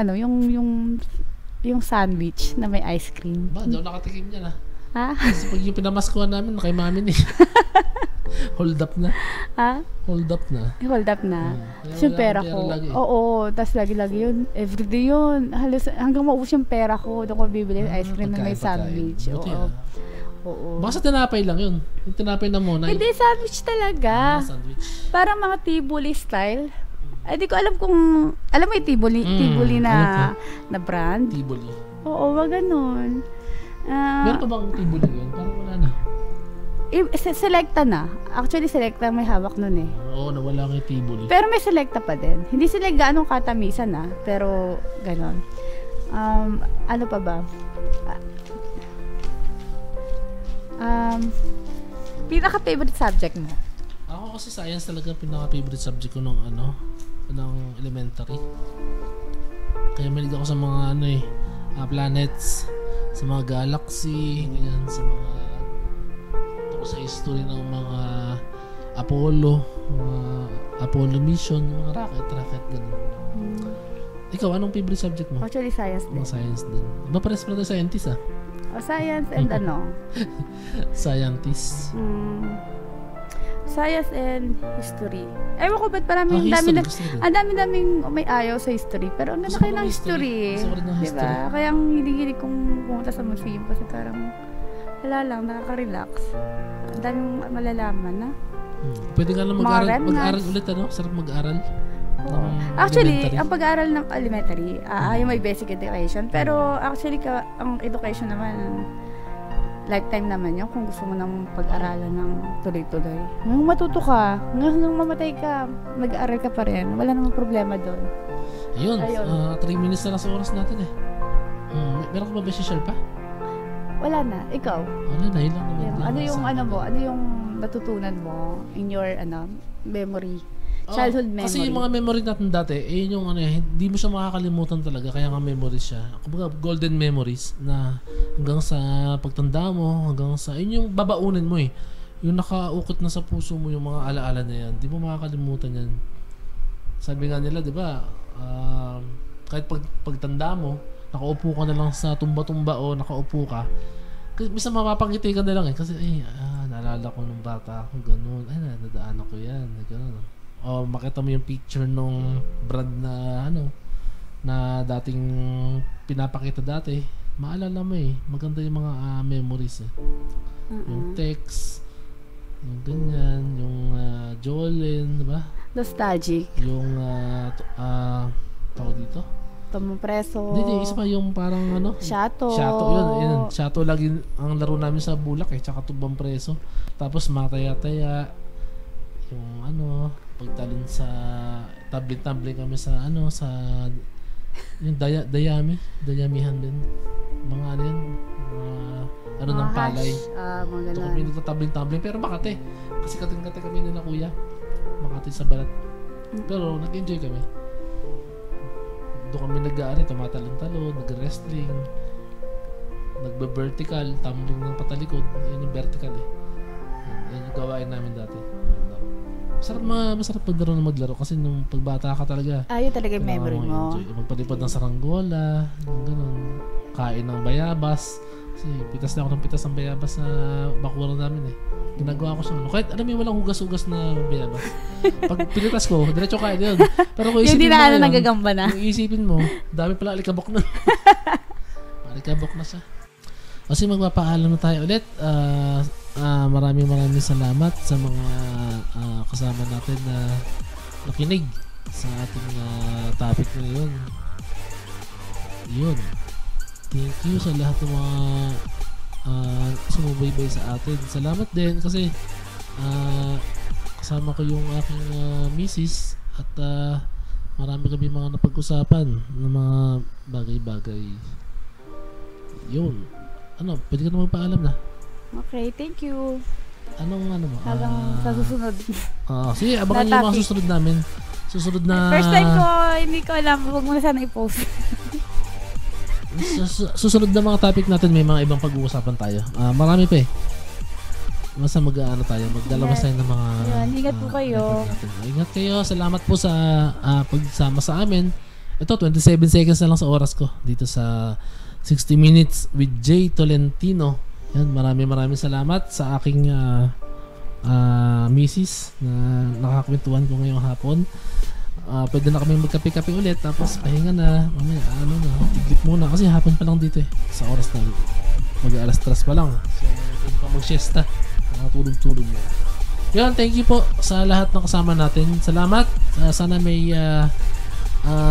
yung sandwich na may ice cream. Daw nakatikim niya na. Ha? Kasi pag yung pinamaskuhan namin, kay mami ni. Hold up na. Ha? Hold up na. Hold up na. Yung pera ko. Oo, tapos lagi yun. Everyday yun. Halos, hanggang maubos yung pera ko, doon ko bibili ice cream na may sandwich. Oo. Baka sa tinapay lang yun. Yung tinapay na muna. Hindi, sandwich talaga. Sandwich. Parang mga Tiboli style. Ay, di ko alam kung, alam mo yung Tiboli na brand? Tiboli. Oo, wag ganun. Meron pa bang Tiboli yun? Parang wala na. Selecta na. Actually, Selecta may hawak nun eh. Oo, nawala kay Tiboli. Pero may Selecta pa din. Hindi sila gaanong katamisan pero ganon. Ano pa ba? Pinaka-favorite subject mo? Ako kasi science talaga pinaka-favorite subject ko nung ng elementary. Kaya mahilig ako sa mga planets, sa mga galaxy, ganyan, sa mga sa history ng mga Apollo, mga Apollo mission, mga rocket, ganun. Ikaw, anong favorite subject mo? Actually, science din. Science din. Ba, pares pala tayo scientist, ah? Science and Scientist. Science and history. Ewan ko ba't parang ang dami-daming may ayaw sa history. Pero ang ganda kayo ng history. Gusto ko rin ng history. Diba? Kaya ang hilig-hilig kong pumunta sa museum kasi parang wala lang, nakaka-relax. Ang daming malalaman, na. Pwede ka lang mag-aral ulit, ano? Sarap mag-aral. Actually, ang pag-aaral ng elementary, yung may basic education. Pero actually, ang education naman, lifetime naman yun kung gusto mo nang pag-aralan ng tuloy-tuloy. Nung matuto ka, nung mamatay ka, mag-aaral ka pa rin. Wala namang problema doon. Ayun. 3 minutes na lang sa oras natin eh. Meron ka ba share pa? Wala na. Ikaw? Wala na. Ilang naman. Ano yung natutunan mo in your memory? Childhood memory. Kasi yung mga memory natin dati, yung hindi mo siya makakalimutan talaga, kaya nga memories siya. Kumbaga, golden memories na hanggang sa pagtanda mo, hanggang sa, yun yung babaunin mo eh. Yung nakaukot na sa puso mo yung mga alaala na yan, di mo makakalimutan yan. Sabi nga nila, di ba, kahit pagtanda mo, nakaupo ka na lang sa tumba-tumba o nakaupo ka, kasi minsan mapapangiti ka na lang eh. Kasi, naalala ko nung bata ako, ganun. Nadaan ako yan, ganun. O makita mo yung picture nung brand na na dating pinapakita dati, maalala mo eh, maganda yung mga memories eh. Yung text, yung ganyan, yung Jolene, diba? Nostalgic. Yung tawag dito? Tomong Preso. Hindi, isa pa yung parang Shato. Yun. Shato lagi ang laro namin sa Bulak eh, tsaka Tumbang Preso. Tapos Mataya-taya, yung pagtalon sa tabling kami sa sa yung dayamihan din, mga yan, ng palay, mga ito kami nagtatabling pero Makati kasi kating-kati kami na kuya, Makati sa balat, pero nag-enjoy kami doon kami tumatalon-talon, nag-wrestling, nagbe-vertical, tumbling ng patalikod, yun yung vertical eh, yan yung gawain namin dati. Masarap maglaro kasi nung pagbata ka talaga. Yun talaga yung memory mo. Magpalipad ng saranggola, ganun. Kain ng bayabas. Kasi pitas na ako ng pitas ng bayabas sa bakuran namin eh. Ginagawa ko siya. Kahit alam mo, walang hugas-hugas na bayabas. Pag pinitas ko, diretso kain yun. Pero kung isipin mo yun, nagagamba na. Kung isipin mo, dami pala alikabok na. Alikabok na siya. Kasi magpapaalam na tayo ulit. Maraming salamat sa mga kasama natin na nakinig sa ating topic ngayon. Yun. Thank you sa lahat ng mga sumubaybay sa atin. Salamat din kasi kasama ko yung aking misis at marami kami mga napag-usapan ng mga bagay-bagay. Yun. Pwede ka na magpaalam na. Okay, thank you. Anong mo? Hanggang sa susunod. Sige, abangan niyo yung mga susunod namin. Susunod na... First time ko, hindi ko alam. Huwag mo na sana i-post. Susunod na mga topic natin, may mga ibang pag-uusapan tayo. Marami pa eh. Basta tayo. Magdalawas tayo ng mga... Ingat po kayo. Ingat kayo. Salamat po sa pagsama sa amin. Ito, 27 seconds na lang sa oras ko. Dito sa 60 Minutes with Jay Tolentino. Yan, maraming salamat sa aking misis na nakakwentuhan ko ngayong hapon. Pwede na kami magkape-kape ulit tapos pahinga na. Mamaya, iglit muna kasi hapon pa lang dito eh. Sa oras na mag-alas 3 pa lang. So, pwede pa mag-siesta. Nakatulog-tulog mo. Yan, thank you po sa lahat ng kasama natin. Salamat. Sana may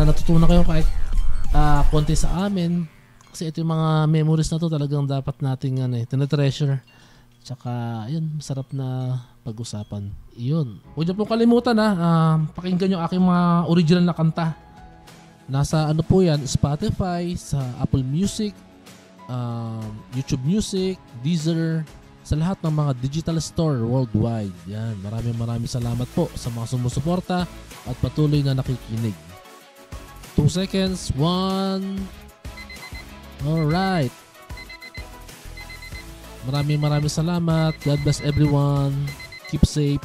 natutunan kayo kahit konti sa amin. Kasi ito yung mga memories na to talagang dapat nating tinetreasure. Tsaka, yun, masarap na pag-usapan. Yun. Huwag niyo po kalimutan pakinggan yung aking mga original na kanta. Nasa po yan, Spotify, sa Apple Music, YouTube Music, Deezer, sa lahat ng mga digital store worldwide. Yan, maraming salamat po sa mga sumusuporta at patuloy na nakikinig. 2 seconds, 1... Alright. Maraming salamat. God bless everyone. Keep safe.